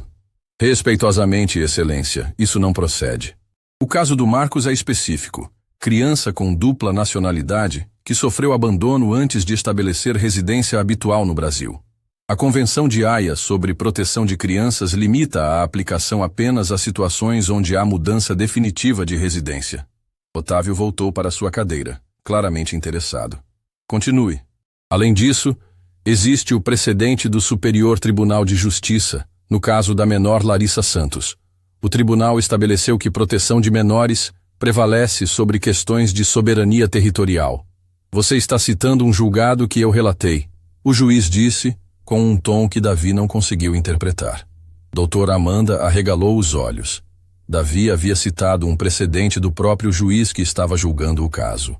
Respeitosamente, excelência, isso não procede. O caso do Marcos é específico. Criança com dupla nacionalidade que sofreu abandono antes de estabelecer residência habitual no Brasil. A Convenção de Haia sobre Proteção de Crianças limita a aplicação apenas a situações onde há mudança definitiva de residência. Otávio voltou para sua cadeira, claramente interessado. Continue. Além disso, existe o precedente do Superior Tribunal de Justiça, no caso da menor Larissa Santos. O tribunal estabeleceu que proteção de menores prevalece sobre questões de soberania territorial. Você está citando um julgado que eu relatei. O juiz disse, com um tom que Davi não conseguiu interpretar. Doutora Amanda arregalou os olhos. Davi havia citado um precedente do próprio juiz que estava julgando o caso.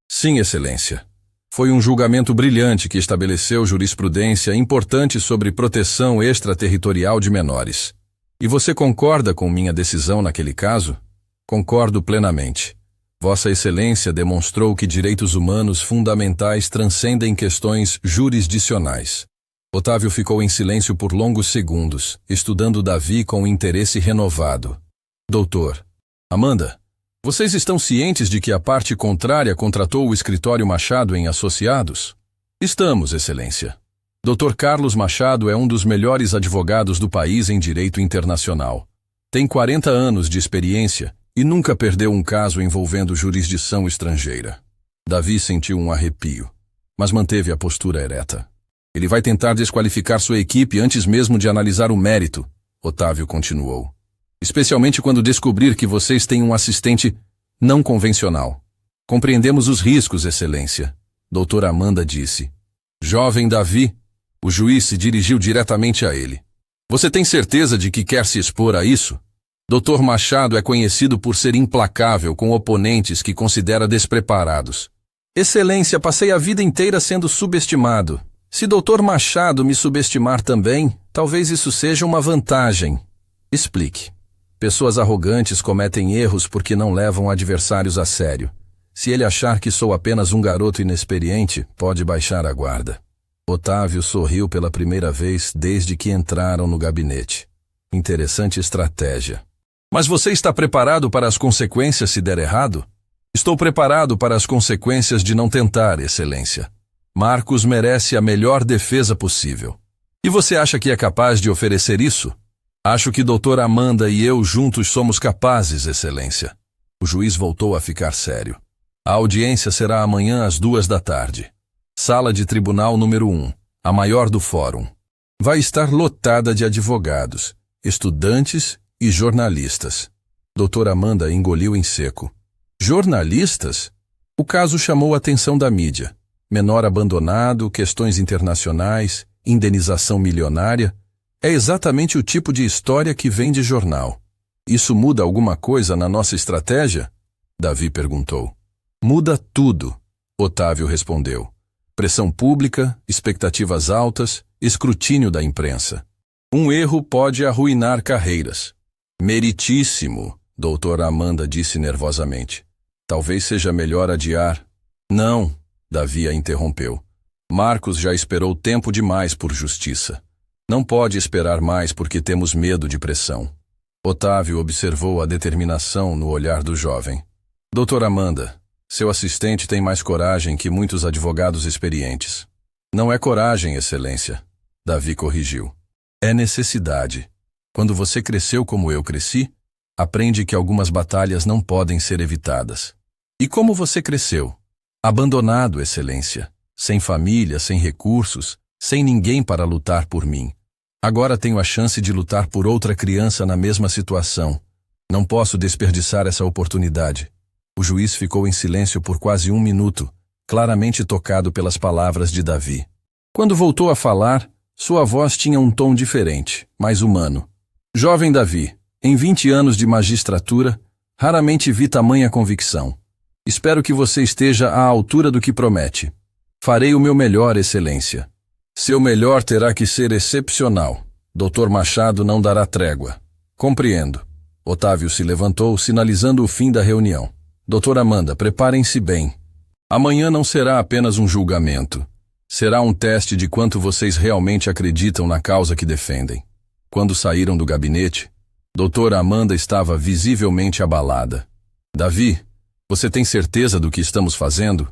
Sim, excelência. Foi um julgamento brilhante que estabeleceu jurisprudência importante sobre proteção extraterritorial de menores. E você concorda com minha decisão naquele caso? Concordo plenamente. Vossa Excelência demonstrou que direitos humanos fundamentais transcendem questões jurisdicionais. Otávio ficou em silêncio por longos segundos, estudando Davi com interesse renovado. Doutor. Amanda. Vocês estão cientes de que a parte contrária contratou o escritório Machado em Associados? Estamos, Excelência. Dr. Carlos Machado é um dos melhores advogados do país em direito internacional. Tem 40 anos de experiência e nunca perdeu um caso envolvendo jurisdição estrangeira. Davi sentiu um arrepio, mas manteve a postura ereta. Ele vai tentar desqualificar sua equipe antes mesmo de analisar o mérito, Otávio continuou. Especialmente quando descobrir que vocês têm um assistente não convencional. Compreendemos os riscos, Excelência, doutora Amanda disse. Jovem Davi, o juiz se dirigiu diretamente a ele. Você tem certeza de que quer se expor a isso? Dr. Machado é conhecido por ser implacável com oponentes que considera despreparados. Excelência, passei a vida inteira sendo subestimado. Se Dr. Machado me subestimar também, talvez isso seja uma vantagem. Explique. Pessoas arrogantes cometem erros porque não levam adversários a sério. Se ele achar que sou apenas um garoto inexperiente, pode baixar a guarda. Otávio sorriu pela primeira vez desde que entraram no gabinete. Interessante estratégia. Mas você está preparado para as consequências se der errado? Estou preparado para as consequências de não tentar, Excelência. Marcos merece a melhor defesa possível. E você acha que é capaz de oferecer isso? Acho que doutora Amanda e eu juntos somos capazes, Excelência. O juiz voltou a ficar sério. A audiência será amanhã às 14h. Sala de tribunal número 1, a maior do fórum. Vai estar lotada de advogados, estudantes e jornalistas. Doutora Amanda engoliu em seco. Jornalistas? O caso chamou a atenção da mídia. Menor abandonado, questões internacionais, indenização milionária. É exatamente o tipo de história que vem de jornal. Isso muda alguma coisa na nossa estratégia? Davi perguntou. Muda tudo, Otávio respondeu. Pressão pública, expectativas altas, escrutínio da imprensa. Um erro pode arruinar carreiras. Meritíssimo, doutora Amanda disse nervosamente. Talvez seja melhor adiar. Não, Davi a interrompeu. Marcos já esperou tempo demais por justiça. Não pode esperar mais porque temos medo de pressão. Otávio observou a determinação no olhar do jovem. Doutora Amanda, seu assistente tem mais coragem que muitos advogados experientes. Não é coragem, excelência. Davi corrigiu. É necessidade. Quando você cresceu como eu cresci, aprende que algumas batalhas não podem ser evitadas. E como você cresceu? Abandonado, excelência. Sem família, sem recursos, sem ninguém para lutar por mim. Agora tenho a chance de lutar por outra criança na mesma situação. Não posso desperdiçar essa oportunidade. O juiz ficou em silêncio por quase 1 minuto, claramente tocado pelas palavras de Davi. Quando voltou a falar, sua voz tinha um tom diferente, mais humano. Jovem Davi, em 20 anos de magistratura, raramente vi tamanha convicção. Espero que você esteja à altura do que promete. Farei o meu melhor, excelência. Seu melhor terá que ser excepcional. Dr. Machado não dará trégua. Compreendo. Otávio se levantou, sinalizando o fim da reunião. Doutora Amanda, preparem-se bem. Amanhã não será apenas um julgamento. Será um teste de quanto vocês realmente acreditam na causa que defendem. Quando saíram do gabinete, doutora Amanda estava visivelmente abalada. Davi, você tem certeza do que estamos fazendo?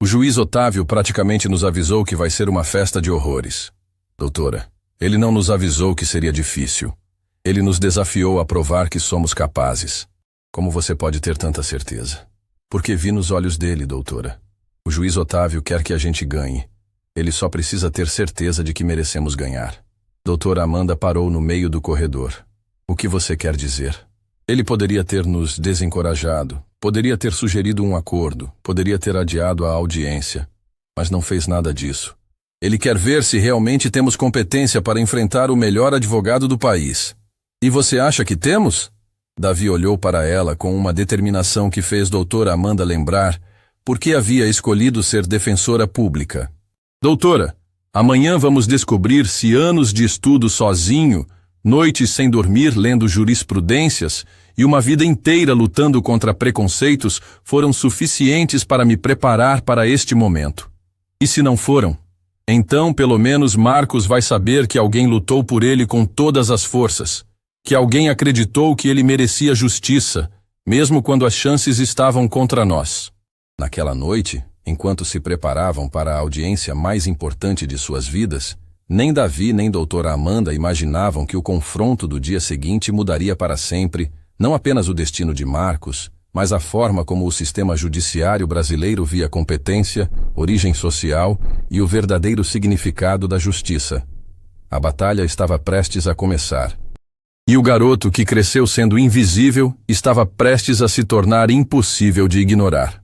O juiz Otávio praticamente nos avisou que vai ser uma festa de horrores. Doutora, ele não nos avisou que seria difícil. Ele nos desafiou a provar que somos capazes. Como você pode ter tanta certeza? Porque vi nos olhos dele, doutora. O juiz Otávio quer que a gente ganhe. Ele só precisa ter certeza de que merecemos ganhar. Doutora Amanda parou no meio do corredor. O que você quer dizer? Ele poderia ter nos desencorajado, poderia ter sugerido um acordo, poderia ter adiado a audiência, mas não fez nada disso. Ele quer ver se realmente temos competência para enfrentar o melhor advogado do país. E você acha que temos? Davi olhou para ela com uma determinação que fez doutora Amanda lembrar por que havia escolhido ser defensora pública. Doutora, amanhã vamos descobrir se anos de estudo sozinho, noites sem dormir lendo jurisprudências e uma vida inteira lutando contra preconceitos foram suficientes para me preparar para este momento. E se não foram? Então, pelo menos Marcos vai saber que alguém lutou por ele com todas as forças, que alguém acreditou que ele merecia justiça, mesmo quando as chances estavam contra nós. Naquela noite, enquanto se preparavam para a audiência mais importante de suas vidas, nem Davi nem doutora Amanda imaginavam que o confronto do dia seguinte mudaria para sempre, não apenas o destino de Marcos, mas a forma como o sistema judiciário brasileiro via competência, origem social e o verdadeiro significado da justiça. A batalha estava prestes a começar. E o garoto que cresceu sendo invisível estava prestes a se tornar impossível de ignorar.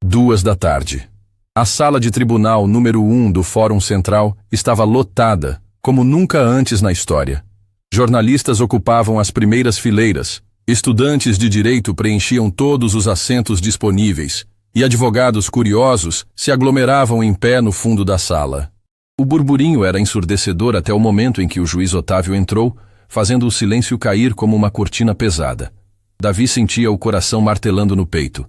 14h. A sala de tribunal número 1 do Fórum Central estava lotada, como nunca antes na história. Jornalistas ocupavam as primeiras fileiras, estudantes de direito preenchiam todos os assentos disponíveis, e advogados curiosos se aglomeravam em pé no fundo da sala. O burburinho era ensurdecedor até o momento em que o juiz Otávio entrou, fazendo o silêncio cair como uma cortina pesada. Davi sentia o coração martelando no peito.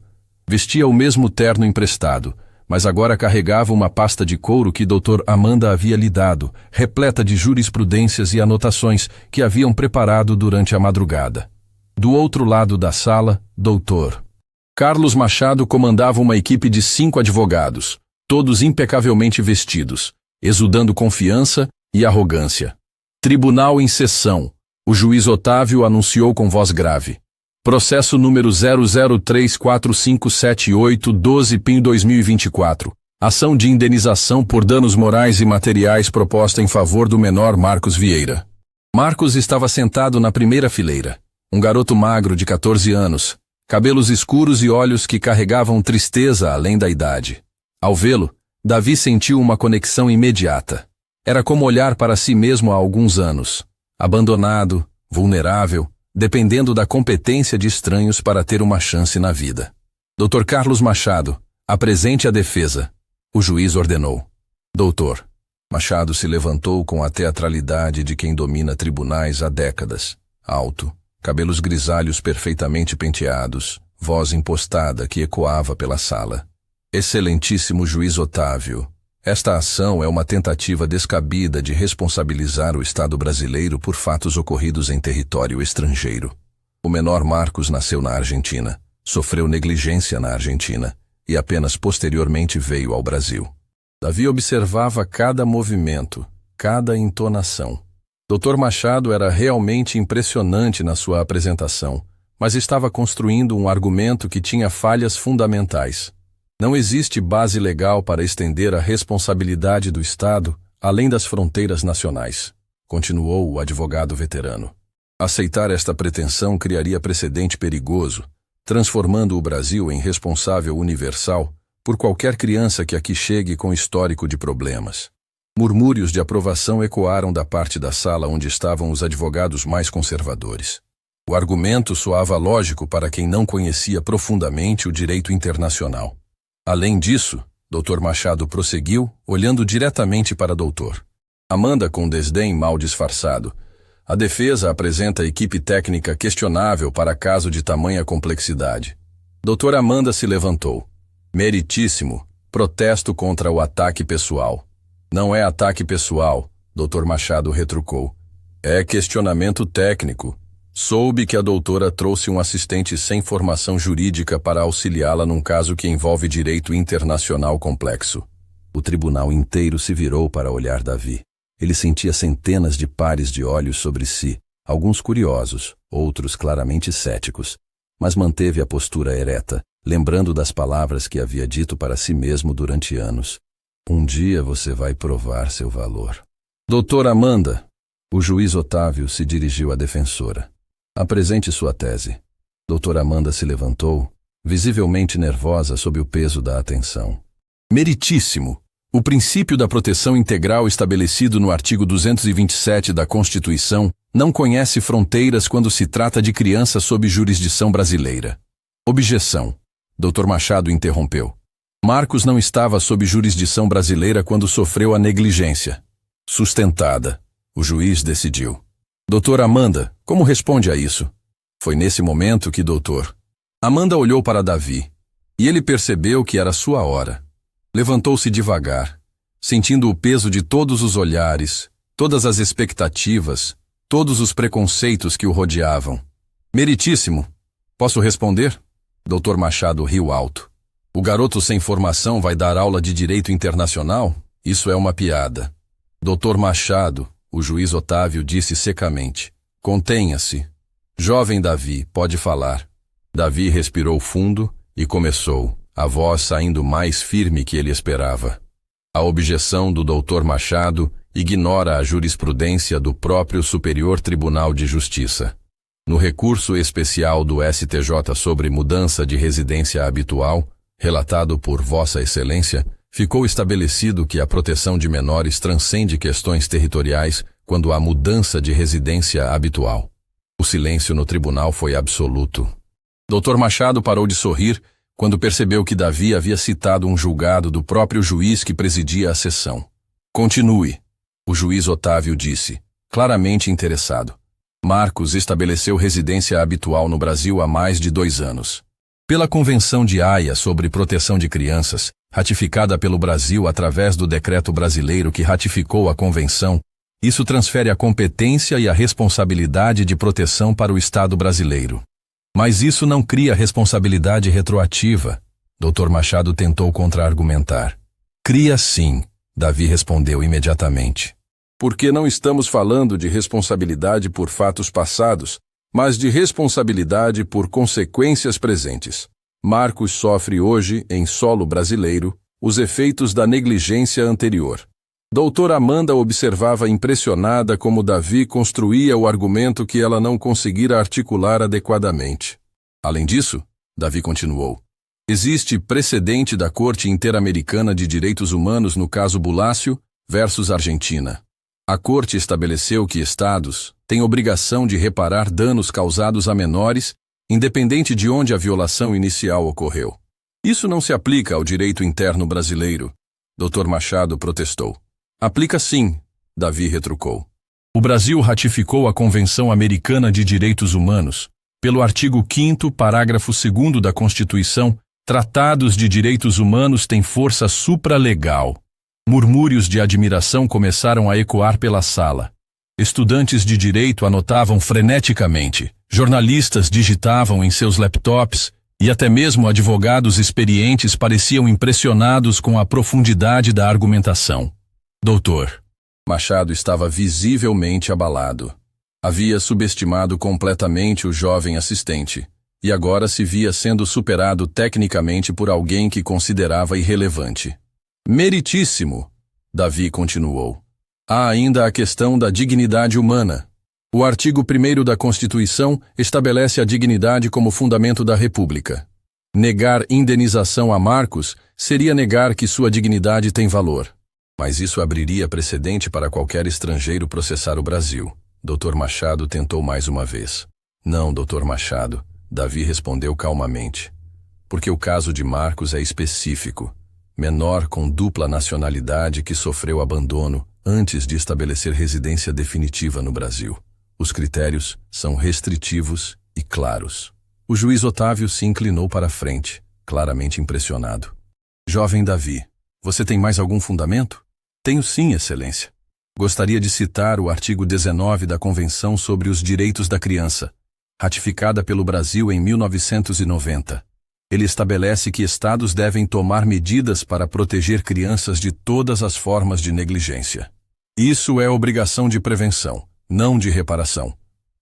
Vestia o mesmo terno emprestado, mas agora carregava uma pasta de couro que doutor Amanda havia lhe dado, repleta de jurisprudências e anotações que haviam preparado durante a madrugada. Do outro lado da sala, doutor Carlos Machado comandava uma equipe de 5 advogados, todos impecavelmente vestidos, exudando confiança e arrogância. Tribunal em sessão. O juiz Otávio anunciou com voz grave. Processo número 00345782-PIN-2024. Ação de indenização por danos morais e materiais proposta em favor do menor Marcos Vieira. Marcos estava sentado na primeira fileira. Um garoto magro de 14 anos, cabelos escuros e olhos que carregavam tristeza além da idade. Ao vê-lo, Davi sentiu uma conexão imediata. Era como olhar para si mesmo há alguns anos. Abandonado, vulnerável, dependendo da competência de estranhos para ter uma chance na vida. Dr. Carlos Machado, apresente a defesa. O juiz ordenou. Doutor. Machado se levantou com a teatralidade de quem domina tribunais há décadas. Alto, cabelos grisalhos perfeitamente penteados, voz impostada que ecoava pela sala. Excelentíssimo juiz Otávio, esta ação é uma tentativa descabida de responsabilizar o Estado brasileiro por fatos ocorridos em território estrangeiro. O menor Marcos nasceu na Argentina, sofreu negligência na Argentina e apenas posteriormente veio ao Brasil. Davi observava cada movimento, cada entonação. Dr. Machado era realmente impressionante na sua apresentação, mas estava construindo um argumento que tinha falhas fundamentais. Não existe base legal para estender a responsabilidade do Estado além das fronteiras nacionais, continuou o advogado veterano. Aceitar esta pretensão criaria precedente perigoso, transformando o Brasil em responsável universal por qualquer criança que aqui chegue com histórico de problemas. Murmúrios de aprovação ecoaram da parte da sala onde estavam os advogados mais conservadores. O argumento soava lógico para quem não conhecia profundamente o direito internacional. Além disso, Dr. Machado prosseguiu, olhando diretamente para doutor. Amanda com desdém mal disfarçado. A defesa apresenta equipe técnica questionável para caso de tamanha complexidade. Doutora Amanda se levantou. Meritíssimo, protesto contra o ataque pessoal. Não é ataque pessoal, Dr. Machado retrucou. É questionamento técnico. Soube que a doutora trouxe um assistente sem formação jurídica para auxiliá-la num caso que envolve direito internacional complexo. O tribunal inteiro se virou para olhar Davi. Ele sentia centenas de pares de olhos sobre si, alguns curiosos, outros claramente céticos, mas manteve a postura ereta, lembrando das palavras que havia dito para si mesmo durante anos. Um dia você vai provar seu valor. Doutora Amanda, o juiz Otávio se dirigiu à defensora. Apresente sua tese. Doutora Amanda se levantou, visivelmente nervosa sob o peso da atenção. Meritíssimo! O princípio da proteção integral estabelecido no artigo 227 da Constituição não conhece fronteiras quando se trata de criança sob jurisdição brasileira. Objeção. Dr. Machado interrompeu. Marcos não estava sob jurisdição brasileira quando sofreu a negligência. Sustentada. O juiz decidiu. Doutora Amanda, como responde a isso? Foi nesse momento que doutor. Amanda olhou para Davi, e ele percebeu que era sua hora. Levantou-se devagar, sentindo o peso de todos os olhares, todas as expectativas, todos os preconceitos que o rodeavam. Meritíssimo. Posso responder? Dr. Machado riu alto. O garoto sem formação vai dar aula de direito internacional? Isso é uma piada. Dr. Machado, o juiz Otávio disse secamente. Contenha-se. Jovem Davi, pode falar. Davi respirou fundo e começou, a voz saindo mais firme que ele esperava. A objeção do Dr. Machado ignora a jurisprudência do próprio Superior Tribunal de Justiça. No recurso especial do STJ sobre mudança de residência habitual, relatado por Vossa Excelência, ficou estabelecido que a proteção de menores transcende questões territoriais quando há mudança de residência habitual. O silêncio no tribunal foi absoluto. Dr. Machado parou de sorrir quando percebeu que Davi havia citado um julgado do próprio juiz que presidia a sessão. Continue, o juiz Otávio disse, claramente interessado. Marcos estabeleceu residência habitual no Brasil há mais de 2 anos. Pela Convenção de Haia sobre Proteção de Crianças, ratificada pelo Brasil através do decreto brasileiro que ratificou a Convenção, isso transfere a competência e a responsabilidade de proteção para o Estado brasileiro. Mas isso não cria responsabilidade retroativa, Dr. Machado tentou contra-argumentar. Cria sim, Davi respondeu imediatamente. Porque não estamos falando de responsabilidade por fatos passados, mas de responsabilidade por consequências presentes. Marcos sofre hoje, em solo brasileiro, os efeitos da negligência anterior. Doutora Amanda observava impressionada como Davi construía o argumento que ela não conseguira articular adequadamente. Além disso, Davi continuou, existe precedente da Corte Interamericana de Direitos Humanos no caso Bulácio versus Argentina. A Corte estabeleceu que estados têm obrigação de reparar danos causados a menores, independente de onde a violação inicial ocorreu. Isso não se aplica ao direito interno brasileiro, Dr. Machado protestou. Aplica sim, Davi retrucou. O Brasil ratificou a Convenção Americana de Direitos Humanos. Pelo artigo 5º, parágrafo 2º da Constituição, tratados de direitos humanos têm força supralegal. Murmúrios de admiração começaram a ecoar pela sala. Estudantes de direito anotavam freneticamente, jornalistas digitavam em seus laptops e até mesmo advogados experientes pareciam impressionados com a profundidade da argumentação. Doutor. Machado estava visivelmente abalado. Havia subestimado completamente o jovem assistente, e agora se via sendo superado tecnicamente por alguém que considerava irrelevante. Meritíssimo, Davi continuou. Há ainda a questão da dignidade humana. O artigo 1º da Constituição estabelece a dignidade como fundamento da República. Negar indenização a Marcos seria negar que sua dignidade tem valor. Mas isso abriria precedente para qualquer estrangeiro processar o Brasil. Dr. Machado tentou mais uma vez. Não, Dr. Machado, Davi respondeu calmamente. Porque o caso de Marcos é específico. Menor com dupla nacionalidade que sofreu abandono antes de estabelecer residência definitiva no Brasil. Os critérios são restritivos e claros. O juiz Otávio se inclinou para a frente, claramente impressionado. Jovem Davi, você tem mais algum fundamento? Tenho sim, Excelência. Gostaria de citar o artigo 19 da Convenção sobre os Direitos da Criança, ratificada pelo Brasil em 1990. Ele estabelece que estados devem tomar medidas para proteger crianças de todas as formas de negligência. Isso é obrigação de prevenção, não de reparação.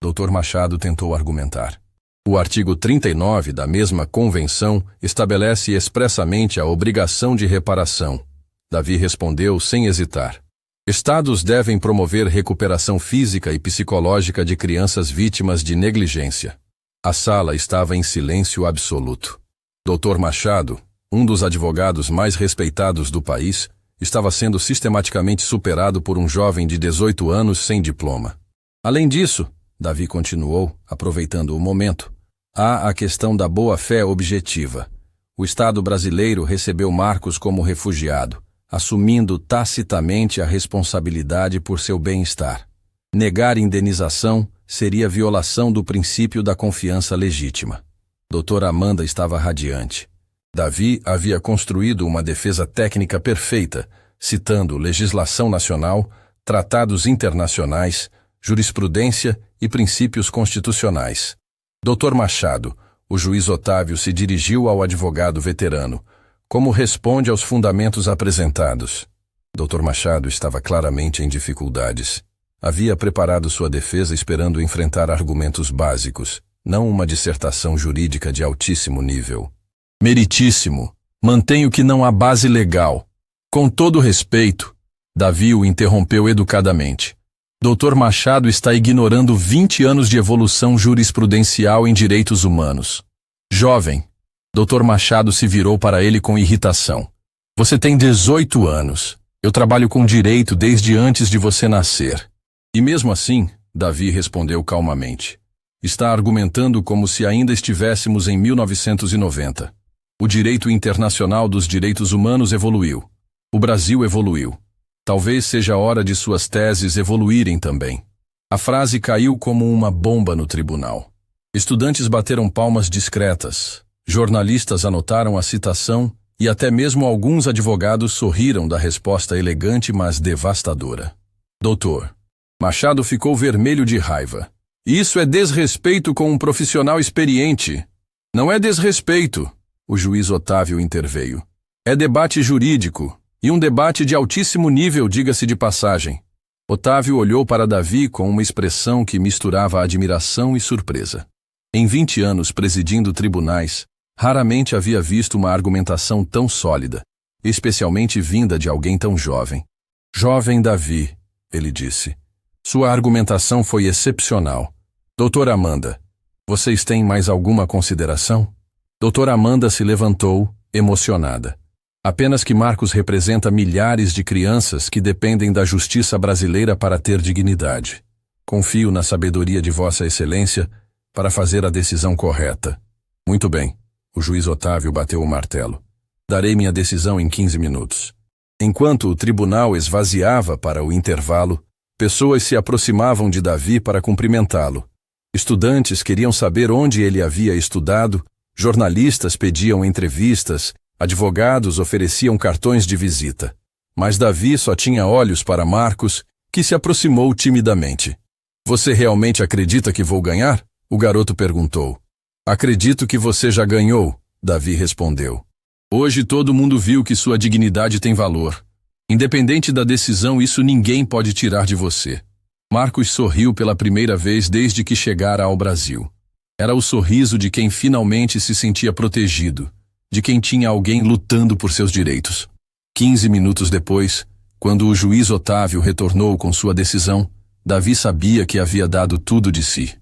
Dr. Machado tentou argumentar. O artigo 39 da mesma Convenção estabelece expressamente a obrigação de reparação. Davi respondeu sem hesitar. Estados devem promover recuperação física e psicológica de crianças vítimas de negligência. A sala estava em silêncio absoluto. Dr. Machado, um dos advogados mais respeitados do país, estava sendo sistematicamente superado por um jovem de 18 anos sem diploma. Além disso, Davi continuou, aproveitando o momento, há a questão da boa-fé objetiva. O Estado brasileiro recebeu Marcos como refugiado, assumindo tacitamente a responsabilidade por seu bem-estar. Negar indenização seria violação do princípio da confiança legítima. Doutora Amanda estava radiante. Davi havia construído uma defesa técnica perfeita, citando legislação nacional, tratados internacionais, jurisprudência e princípios constitucionais. Dr. Machado, o juiz Otávio se dirigiu ao advogado veterano. Como responde aos fundamentos apresentados? Dr. Machado estava claramente em dificuldades. Havia preparado sua defesa esperando enfrentar argumentos básicos, não uma dissertação jurídica de altíssimo nível. Meritíssimo, mantenho que não há base legal. Com todo respeito, Davi o interrompeu educadamente. Dr. Machado está ignorando 20 anos de evolução jurisprudencial em direitos humanos. Jovem, Dr. Machado se virou para ele com irritação. Você tem 18 anos. Eu trabalho com direito desde antes de você nascer. E mesmo assim, Davi respondeu calmamente. Está argumentando como se ainda estivéssemos em 1990. O direito internacional dos direitos humanos evoluiu. O Brasil evoluiu. Talvez seja a hora de suas teses evoluírem também. A frase caiu como uma bomba no tribunal. Estudantes bateram palmas discretas. Jornalistas anotaram a citação e até mesmo alguns advogados sorriram da resposta elegante, mas devastadora. Doutor. Machado ficou vermelho de raiva. Isso é desrespeito com um profissional experiente. Não é desrespeito, o juiz Otávio interveio. É debate jurídico, e um debate de altíssimo nível, diga-se de passagem. Otávio olhou para Davi com uma expressão que misturava admiração e surpresa. Em 20 anos presidindo tribunais, raramente havia visto uma argumentação tão sólida, especialmente vinda de alguém tão jovem. Jovem Davi, ele disse. Sua argumentação foi excepcional. Doutora Amanda, vocês têm mais alguma consideração? Doutora Amanda se levantou, emocionada. Apenas que Marcos representa milhares de crianças que dependem da justiça brasileira para ter dignidade. Confio na sabedoria de Vossa Excelência para fazer a decisão correta. Muito bem, o juiz Otávio bateu o martelo. Darei minha decisão em 15 minutos. Enquanto o tribunal esvaziava para o intervalo, pessoas se aproximavam de Davi para cumprimentá-lo. Estudantes queriam saber onde ele havia estudado, jornalistas pediam entrevistas, advogados ofereciam cartões de visita. Mas Davi só tinha olhos para Marcos, que se aproximou timidamente. Você realmente acredita que vou ganhar? O garoto perguntou. Acredito que você já ganhou, Davi respondeu. Hoje todo mundo viu que sua dignidade tem valor. Independente da decisão, isso ninguém pode tirar de você. Marcos sorriu pela primeira vez desde que chegara ao Brasil. Era o sorriso de quem finalmente se sentia protegido, de quem tinha alguém lutando por seus direitos. 15 minutos depois, quando o juiz Otávio retornou com sua decisão, Davi sabia que havia dado tudo de si.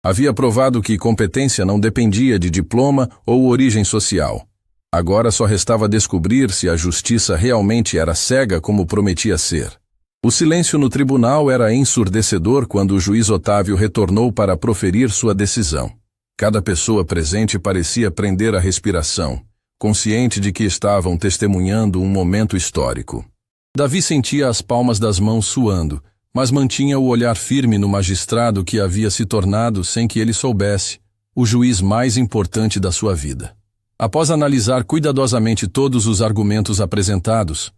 Havia provado que competência não dependia de diploma ou origem social. Agora só restava descobrir se a justiça realmente era cega como prometia ser. O silêncio no tribunal era ensurdecedor quando o juiz Otávio retornou para proferir sua decisão. Cada pessoa presente parecia prender a respiração, consciente de que estavam testemunhando um momento histórico. Davi sentia as palmas das mãos suando, mas mantinha o olhar firme no magistrado que havia se tornado, sem que ele soubesse, o juiz mais importante da sua vida. Após analisar cuidadosamente todos os argumentos apresentados,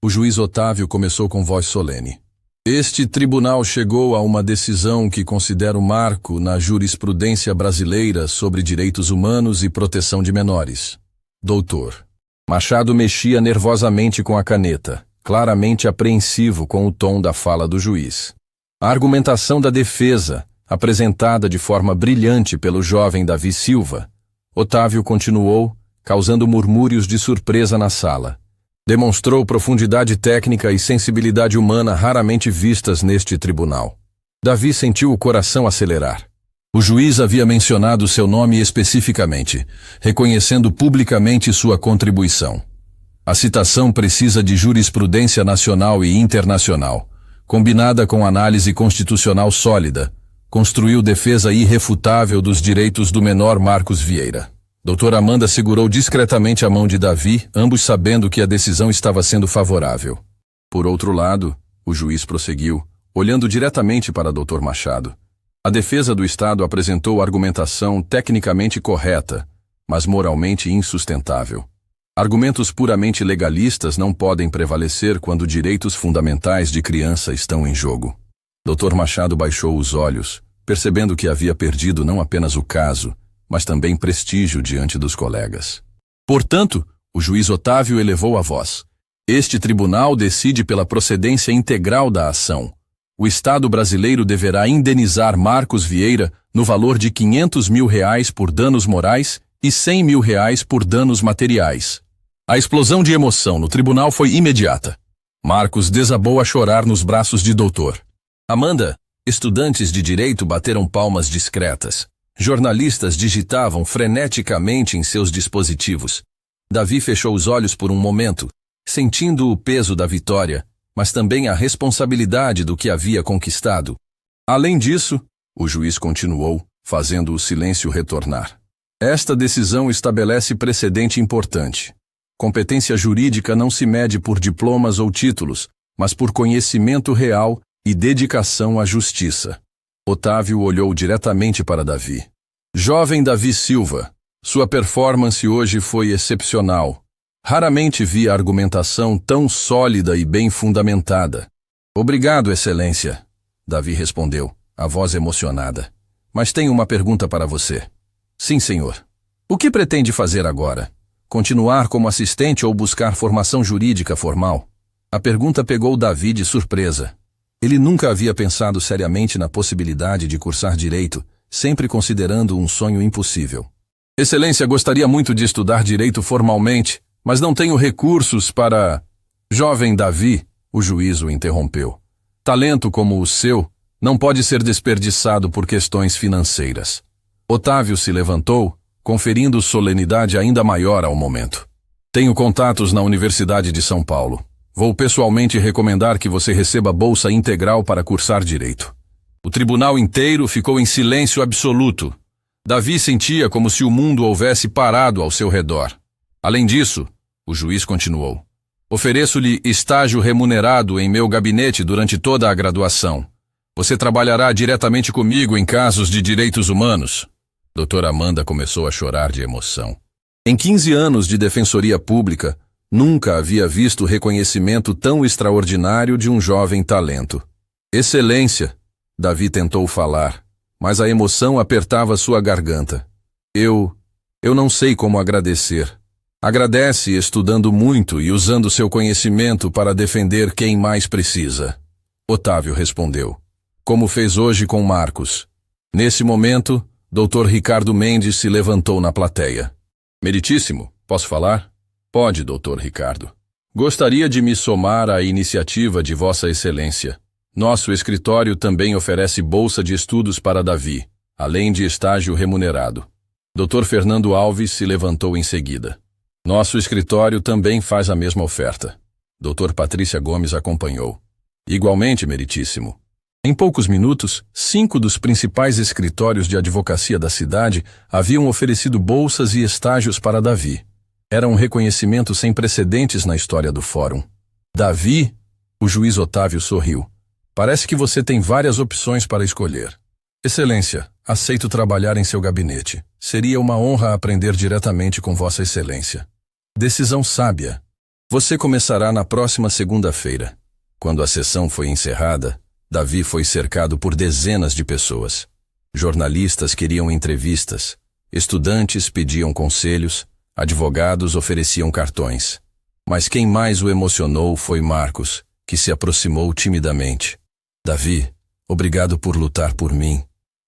o juiz Otávio começou com voz solene. Este tribunal chegou a uma decisão que considero marco na jurisprudência brasileira sobre direitos humanos e proteção de menores. Doutor. Machado mexia nervosamente com a caneta, claramente apreensivo com o tom da fala do juiz. A argumentação da defesa, apresentada de forma brilhante pelo jovem Davi Silva, Otávio continuou, causando murmúrios de surpresa na sala. Demonstrou profundidade técnica e sensibilidade humana raramente vistas neste tribunal. Davi sentiu o coração acelerar. O juiz havia mencionado seu nome especificamente, reconhecendo publicamente sua contribuição. A citação precisa de jurisprudência nacional e internacional, combinada com análise constitucional sólida, construiu defesa irrefutável dos direitos do menor Marcos Vieira. Doutora Amanda segurou discretamente a mão de Davi, ambos sabendo que a decisão estava sendo favorável. Por outro lado, o juiz prosseguiu, olhando diretamente para Dr. Machado. A defesa do Estado apresentou argumentação tecnicamente correta, mas moralmente insustentável. Argumentos puramente legalistas não podem prevalecer quando direitos fundamentais de criança estão em jogo. Dr. Machado baixou os olhos, percebendo que havia perdido não apenas o caso, mas também prestígio diante dos colegas. Portanto, o juiz Otávio elevou a voz. Este tribunal decide pela procedência integral da ação. O Estado brasileiro deverá indenizar Marcos Vieira no valor de R$500 mil por danos morais e R$100 mil por danos materiais. A explosão de emoção no tribunal foi imediata. Marcos desabou a chorar nos braços de doutor Amanda. Estudantes de direito bateram palmas discretas. Jornalistas digitavam freneticamente em seus dispositivos. Davi fechou os olhos por um momento, sentindo o peso da vitória, mas também a responsabilidade do que havia conquistado. Além disso, o juiz continuou, fazendo o silêncio retornar. Esta decisão estabelece precedente importante. Competência jurídica não se mede por diplomas ou títulos, mas por conhecimento real e dedicação à justiça. Otávio olhou diretamente para Davi. Jovem Davi Silva, sua performance hoje foi excepcional. Raramente vi a argumentação tão sólida e bem fundamentada. Obrigado, Excelência, Davi respondeu, a voz emocionada. Mas tenho uma pergunta para você. Sim, senhor. O que pretende fazer agora? Continuar como assistente ou buscar formação jurídica formal? A pergunta pegou Davi de surpresa. Ele nunca havia pensado seriamente na possibilidade de cursar direito, sempre considerando um sonho impossível. Excelência, gostaria muito de estudar direito formalmente, mas não tenho recursos para... Jovem Davi, o juiz o interrompeu. Talento como o seu não pode ser desperdiçado por questões financeiras. Otávio se levantou, conferindo solenidade ainda maior ao momento. Tenho contatos na Universidade de São Paulo. Vou pessoalmente recomendar que você receba bolsa integral para cursar direito. O tribunal inteiro ficou em silêncio absoluto. Davi sentia como se o mundo houvesse parado ao seu redor. Além disso, o juiz continuou. Ofereço-lhe estágio remunerado em meu gabinete durante toda a graduação. Você trabalhará diretamente comigo em casos de direitos humanos. Doutora Amanda começou a chorar de emoção. Em 15 anos de defensoria pública, nunca havia visto reconhecimento tão extraordinário de um jovem talento. Excelência, Davi tentou falar, mas a emoção apertava sua garganta. Eu não sei como agradecer. Agradece estudando muito e usando seu conhecimento para defender quem mais precisa. Otávio respondeu. Como fez hoje com Marcos. Nesse momento, Dr. Ricardo Mendes se levantou na plateia. Meritíssimo, posso falar? Pode, Dr. Ricardo. Gostaria de me somar à iniciativa de Vossa Excelência. Nosso escritório também oferece bolsa de estudos para Davi, além de estágio remunerado. Dr. Fernando Alves se levantou em seguida. Nosso escritório também faz a mesma oferta. Dr. Patrícia Gomes acompanhou. Igualmente, meritíssimo. Em poucos minutos, 5 dos principais escritórios de advocacia da cidade haviam oferecido bolsas e estágios para Davi. Era um reconhecimento sem precedentes na história do fórum. Davi, o juiz Otávio sorriu. Parece que você tem várias opções para escolher. Excelência, aceito trabalhar em seu gabinete. Seria uma honra aprender diretamente com Vossa Excelência. Decisão sábia. Você começará na próxima segunda-feira. Quando a sessão foi encerrada, Davi foi cercado por dezenas de pessoas. Jornalistas queriam entrevistas, estudantes pediam conselhos, advogados ofereciam cartões. Mas quem mais o emocionou foi Marcos, que se aproximou timidamente. Davi, obrigado por lutar por mim,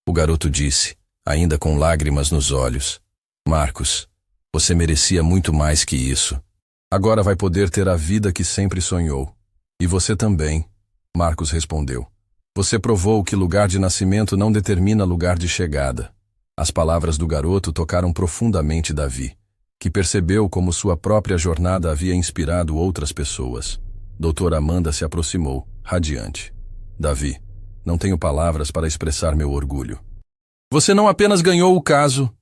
o garoto disse, ainda com lágrimas nos olhos. Marcos, você merecia muito mais que isso. Agora vai poder ter a vida que sempre sonhou. E você também. Marcos respondeu. Você provou que lugar de nascimento não determina lugar de chegada. As palavras do garoto tocaram profundamente Davi, que percebeu como sua própria jornada havia inspirado outras pessoas. Doutora Amanda se aproximou, radiante. Davi, não tenho palavras para expressar meu orgulho. Você não apenas ganhou o caso,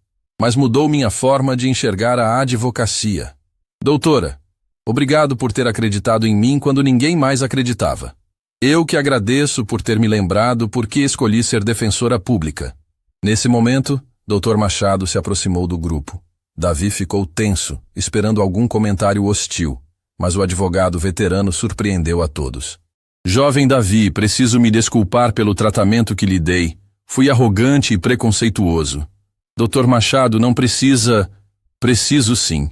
mas mudou minha forma de enxergar a advocacia. Doutora, obrigado por ter acreditado em mim quando ninguém mais acreditava. Eu que agradeço por ter me lembrado por que escolhi ser defensora pública. Nesse momento, Dr. Machado se aproximou do grupo. Davi ficou tenso, esperando algum comentário hostil, mas o advogado veterano surpreendeu a todos. Jovem Davi, preciso me desculpar pelo tratamento que lhe dei. Fui arrogante e preconceituoso. Dr. Machado não precisa... Preciso sim.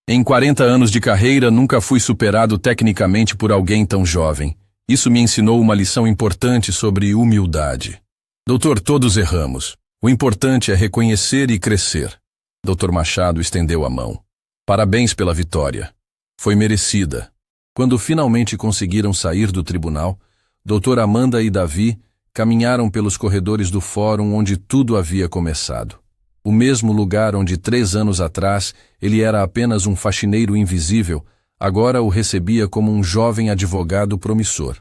Em 40 anos de carreira, nunca fui superado tecnicamente por alguém tão jovem. Isso me ensinou uma lição importante sobre humildade. Doutor, todos erramos. O importante é reconhecer e crescer. Dr. Machado estendeu a mão. Parabéns pela vitória. Foi merecida. Quando finalmente conseguiram sair do tribunal, doutora Amanda e Davi caminharam pelos corredores do fórum onde tudo havia começado. O mesmo lugar onde 3 anos atrás ele era apenas um faxineiro invisível, agora o recebia como um jovem advogado promissor.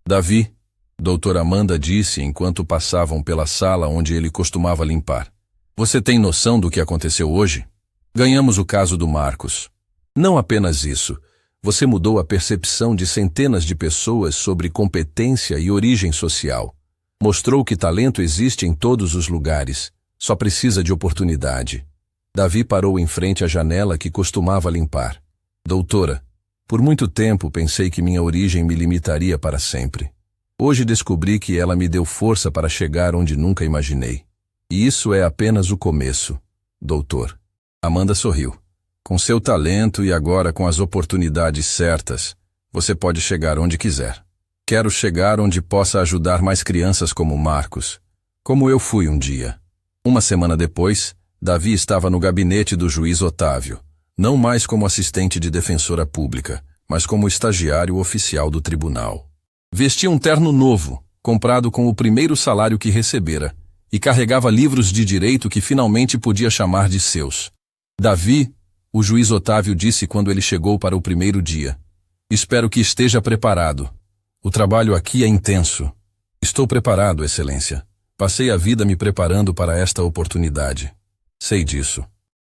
Davi, doutora Amanda disse enquanto passavam pela sala onde ele costumava limpar. Você tem noção do que aconteceu hoje? Ganhamos o caso do Marcos. Não apenas isso, você mudou a percepção de centenas de pessoas sobre competência e origem social. Mostrou que talento existe em todos os lugares, só precisa de oportunidade. Davi parou em frente à janela que costumava limpar. Doutora, por muito tempo pensei que minha origem me limitaria para sempre. Hoje descobri que ela me deu força para chegar onde nunca imaginei. E isso é apenas o começo, doutor. Amanda sorriu. Com seu talento e agora com as oportunidades certas, você pode chegar onde quiser. quero chegar onde possa ajudar mais crianças como Marcos, como eu fui um dia. Uma semana depois, Davi estava no gabinete do juiz Otávio, não mais como assistente de defensora pública, mas como estagiário oficial do tribunal. Vestia um terno novo, comprado com o primeiro salário que recebera, e carregava livros de direito que finalmente podia chamar de seus. Davi, o juiz Otávio disse quando ele chegou para o primeiro dia: espero que esteja preparado. O trabalho aqui é intenso. Estou preparado, Excelência. Passei a vida me preparando para esta oportunidade. Sei disso.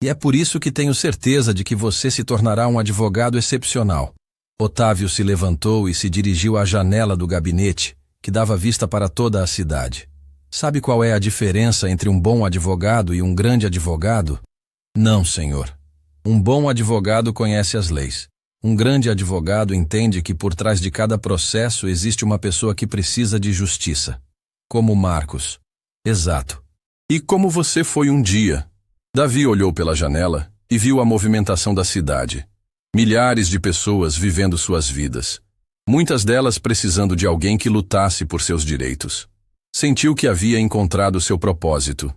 E é por isso que tenho certeza de que você se tornará um advogado excepcional. Otávio se levantou e se dirigiu à janela do gabinete, que dava vista para toda a cidade. Sabe qual é a diferença entre um bom advogado e um grande advogado? Não, senhor. Um bom advogado conhece as leis. Um grande advogado entende que por trás de cada processo existe uma pessoa que precisa de justiça. Como Marcos. Exato. E como você foi um dia? Davi olhou pela janela e viu a movimentação da cidade. Milhares de pessoas vivendo suas vidas. Muitas delas precisando de alguém que lutasse por seus direitos. Sentiu que havia encontrado seu propósito.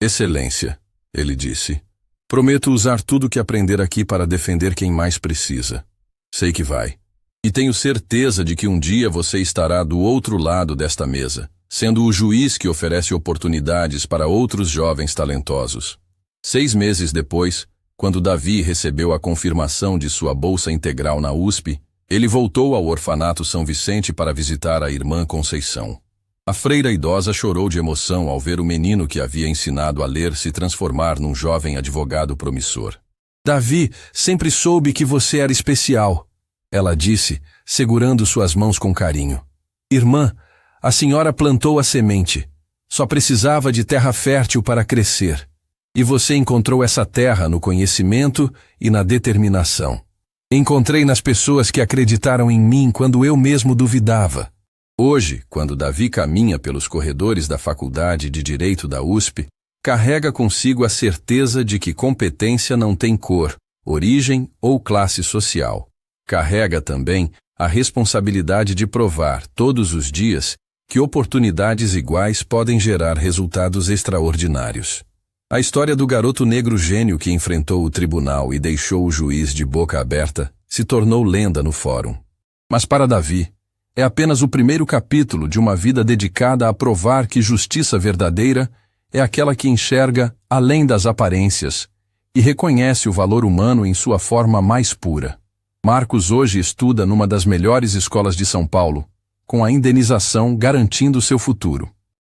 Excelência, ele disse. Prometo usar tudo que aprender aqui para defender quem mais precisa. Sei que vai. E tenho certeza de que um dia você estará do outro lado desta mesa, sendo o juiz que oferece oportunidades para outros jovens talentosos. 6 meses depois, quando Davi recebeu a confirmação de sua bolsa integral na USP, ele voltou ao orfanato São Vicente para visitar a irmã Conceição. A freira idosa chorou de emoção ao ver o menino que havia ensinado a ler se transformar num jovem advogado promissor. Davi, sempre soube que você era especial, ela disse, segurando suas mãos com carinho. Irmã, a senhora plantou a semente. Só precisava de terra fértil para crescer. E você encontrou essa terra no conhecimento e na determinação. Encontrei nas pessoas que acreditaram em mim quando eu mesmo duvidava. Hoje, quando Davi caminha pelos corredores da Faculdade de Direito da USP, carrega consigo a certeza de que competência não tem cor, origem ou classe social. Carrega também a responsabilidade de provar, todos os dias, que oportunidades iguais podem gerar resultados extraordinários. A história do garoto negro gênio que enfrentou o tribunal e deixou o juiz de boca aberta se tornou lenda no fórum. Mas para Davi, é apenas o primeiro capítulo de uma vida dedicada a provar que justiça verdadeira é aquela que enxerga além das aparências e reconhece o valor humano em sua forma mais pura. Marcos hoje estuda numa das melhores escolas de São Paulo, com a indenização garantindo seu futuro.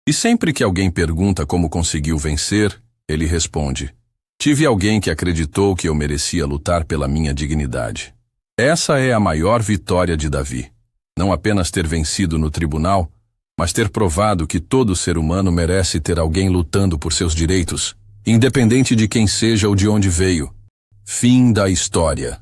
E sempre que alguém pergunta como conseguiu vencer, ele responde: tive alguém que acreditou que eu merecia lutar pela minha dignidade. Essa é a maior vitória de Davi. Não apenas ter vencido no tribunal, mas ter provado que todo ser humano merece ter alguém lutando por seus direitos, independente de quem seja ou de onde veio. Fim da história.